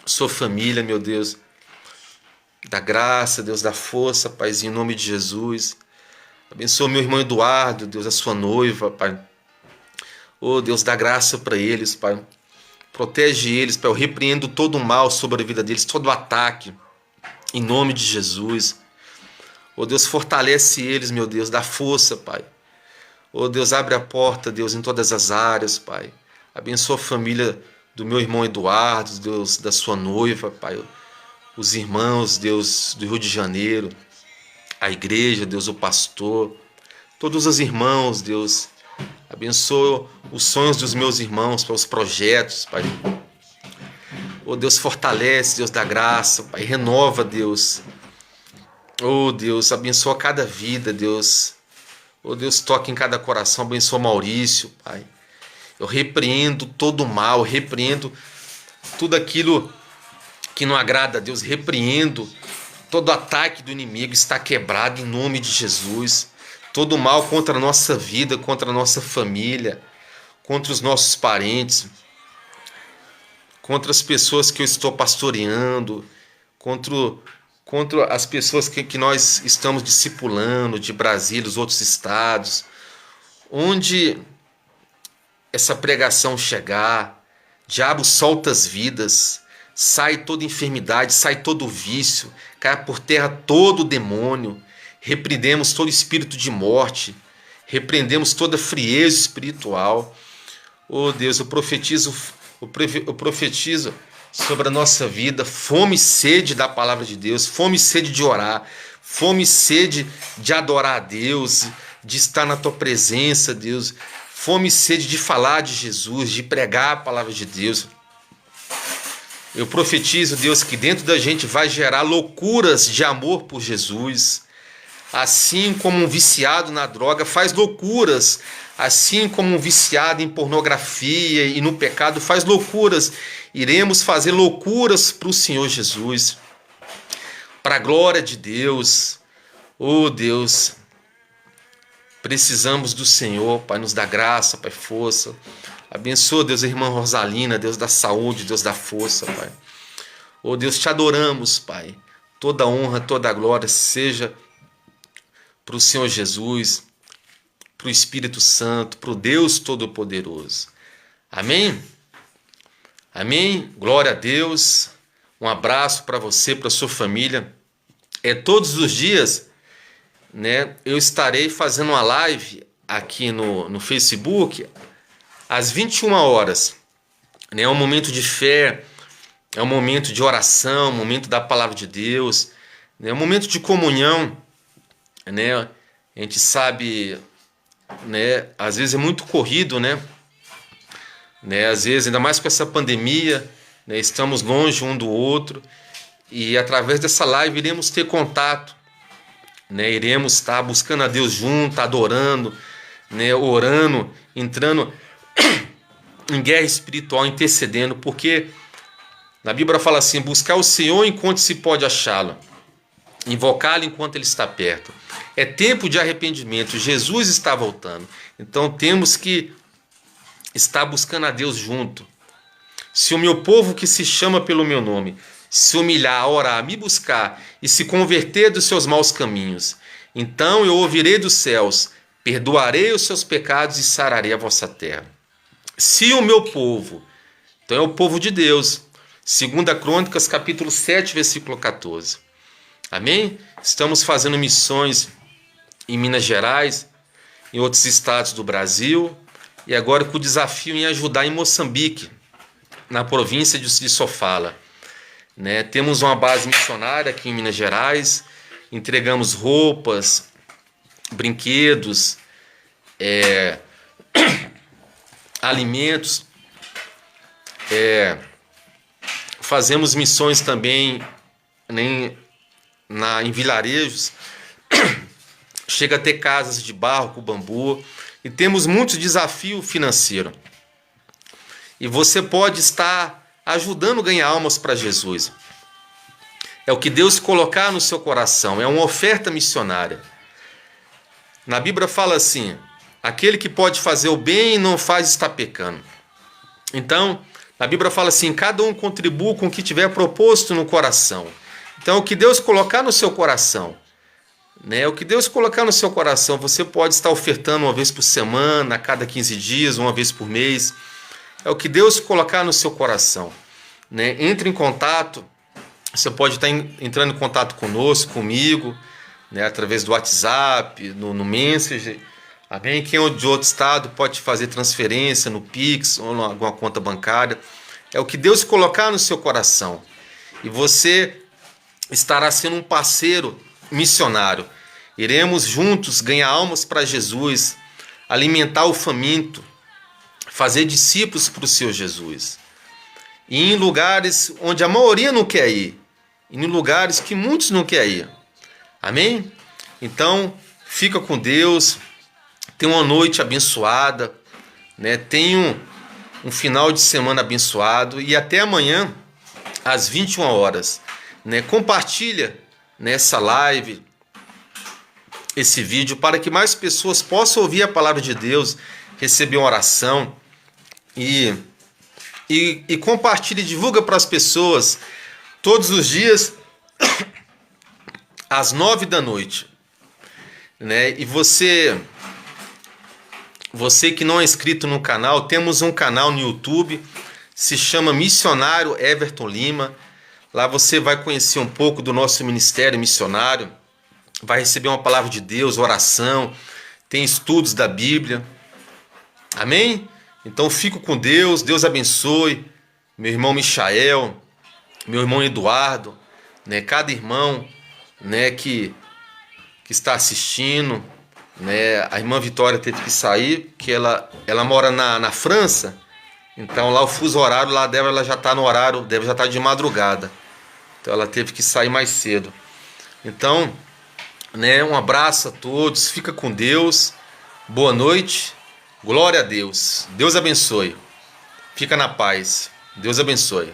sua família, meu Deus. Da graça, Deus, da força, Paizinho, em nome de Jesus. Abençoa meu irmão Eduardo, Deus, a sua noiva, Pai. Oh Deus, dá graça para eles, Pai. Protege eles, Pai. Eu repreendo todo o mal sobre a vida deles, todo o ataque, em nome de Jesus. Oh Deus, fortalece eles, meu Deus, dá força, Pai. Oh Deus, abre a porta, Deus, em todas as áreas, Pai. Abençoa a família do meu irmão Eduardo, Deus, da sua noiva, Pai. Os irmãos, Deus, do Rio de Janeiro. A igreja, Deus, o pastor. Todos os irmãos, Deus. Abençoa os sonhos dos meus irmãos, Pai, os projetos, Pai. Oh Deus, fortalece, Deus da graça, Pai. Renova, Deus. Oh Deus, abençoa cada vida, Deus. Oh Deus, toque em cada coração. Abençoa Maurício, Pai. Eu repreendo todo o mal, eu repreendo tudo aquilo que não agrada a Deus, repreendo todo ataque do inimigo, está quebrado em nome de Jesus. Todo o mal contra a nossa vida, contra a nossa família, contra os nossos parentes, contra as pessoas que eu estou pastoreando, contra as pessoas que nós estamos discipulando, de Brasília, os outros estados, onde essa pregação chegar, diabo solta as vidas, sai toda enfermidade, sai todo vício, cai por terra todo demônio, repreendemos todo espírito de morte, repreendemos toda frieza espiritual. Oh Deus, eu profetizo sobre a nossa vida fome e sede da palavra de Deus, fome e sede de orar, fome e sede de adorar a Deus, de estar na tua presença, Deus, fome e sede de falar de Jesus, de pregar a palavra de Deus. Eu profetizo, Deus, que dentro da gente vai gerar loucuras de amor por Jesus. Assim como um viciado na droga faz loucuras, assim como um viciado em pornografia e no pecado faz loucuras, iremos fazer loucuras para o Senhor Jesus, para a glória de Deus. Oh Deus, precisamos do Senhor, Pai, nos dá graça, Pai, força. Abençoa, Deus, a irmã Rosalina, Deus da saúde, Deus da força, Pai. Oh, Deus, te adoramos, Pai. Toda honra, toda glória seja para o Senhor Jesus, para o Espírito Santo, para o Deus Todo-Poderoso. Amém? Amém? Glória a Deus. Um abraço para você, para a sua família. Todos os dias, né, eu estarei fazendo uma live aqui no Facebook às 21 horas. É um momento de fé, é um momento de oração, um momento da palavra de Deus, é um momento de comunhão, né? A gente sabe, né? Às vezes é muito corrido, né? Às vezes, ainda mais com essa pandemia, né? Estamos longe um do outro e através dessa live iremos ter contato, né? Iremos estar buscando a Deus junto, adorando, né? Orando, entrando em guerra espiritual, intercedendo, porque na Bíblia fala assim: buscar o Senhor enquanto se pode achá-lo, invocá-lo enquanto ele está perto. É tempo de arrependimento, Jesus está voltando, então temos que estar buscando a Deus junto. Se o meu povo que se chama pelo meu nome se humilhar, orar, me buscar e se converter dos seus maus caminhos, então eu ouvirei dos céus, perdoarei os seus pecados e sararei a vossa terra. Se o meu povo, então é o povo de Deus, 2 Crônicas, capítulo 7, versículo 14. Amém? Estamos fazendo missões em Minas Gerais, em outros estados do Brasil, e agora com o desafio em ajudar em Moçambique, na província de Sofala. Né? Temos uma base missionária aqui em Minas Gerais, entregamos roupas, brinquedos, alimentos, fazemos missões também em vilarejos, chega a ter casas de barro com bambu, e temos muito desafio financeiro. E você pode estar ajudando a ganhar almas para Jesus. É o que Deus colocar no seu coração, é uma oferta missionária. Na Bíblia fala assim: aquele que pode fazer o bem e não faz está pecando. Então, na Bíblia fala assim: cada um contribua com o que tiver proposto no coração. Então, o que Deus colocar no seu coração, né? O que Deus colocar no seu coração, você pode estar ofertando uma vez por semana, a cada 15 dias, uma vez por mês. É o que Deus colocar no seu coração, né? Entre em contato, você pode estar entrando em contato conosco, comigo, né? Através do WhatsApp, no Messenger. Amém? Quem é de outro estado pode fazer transferência no Pix ou em alguma conta bancária. É o que Deus colocar no seu coração. E você estará sendo um parceiro missionário. Iremos juntos ganhar almas para Jesus, alimentar o faminto, fazer discípulos para o Senhor Jesus. E em lugares onde a maioria não quer ir. E em lugares que muitos não querem ir. Amém? Então, fica com Deus. Tenha uma noite abençoada. Né? Tenha um final de semana abençoado. E até amanhã, às 21 horas. Né? Compartilha nessa live, esse vídeo, para que mais pessoas possam ouvir a palavra de Deus, receber uma oração. E compartilhe, divulga para as pessoas todos os dias às 9 da noite, né? E você que não é inscrito no canal, temos um canal no YouTube, se chama Missionário Everton Lima. Lá você vai conhecer um pouco do nosso ministério missionário, vai receber uma palavra de Deus, oração, tem estudos da Bíblia. Amém? Então fico com Deus, Deus abençoe meu irmão Michael, meu irmão Eduardo, né, cada irmão, né, que está assistindo, né, a irmã Vitória teve que sair, que ela mora na França, então lá o fuso horário lá dela, ela já está no horário, deve já estar de madrugada, então ela teve que sair mais cedo. Então, né, um abraço a todos, fica com Deus, boa noite. Glória a Deus. Deus abençoe. Fica na paz. Deus abençoe.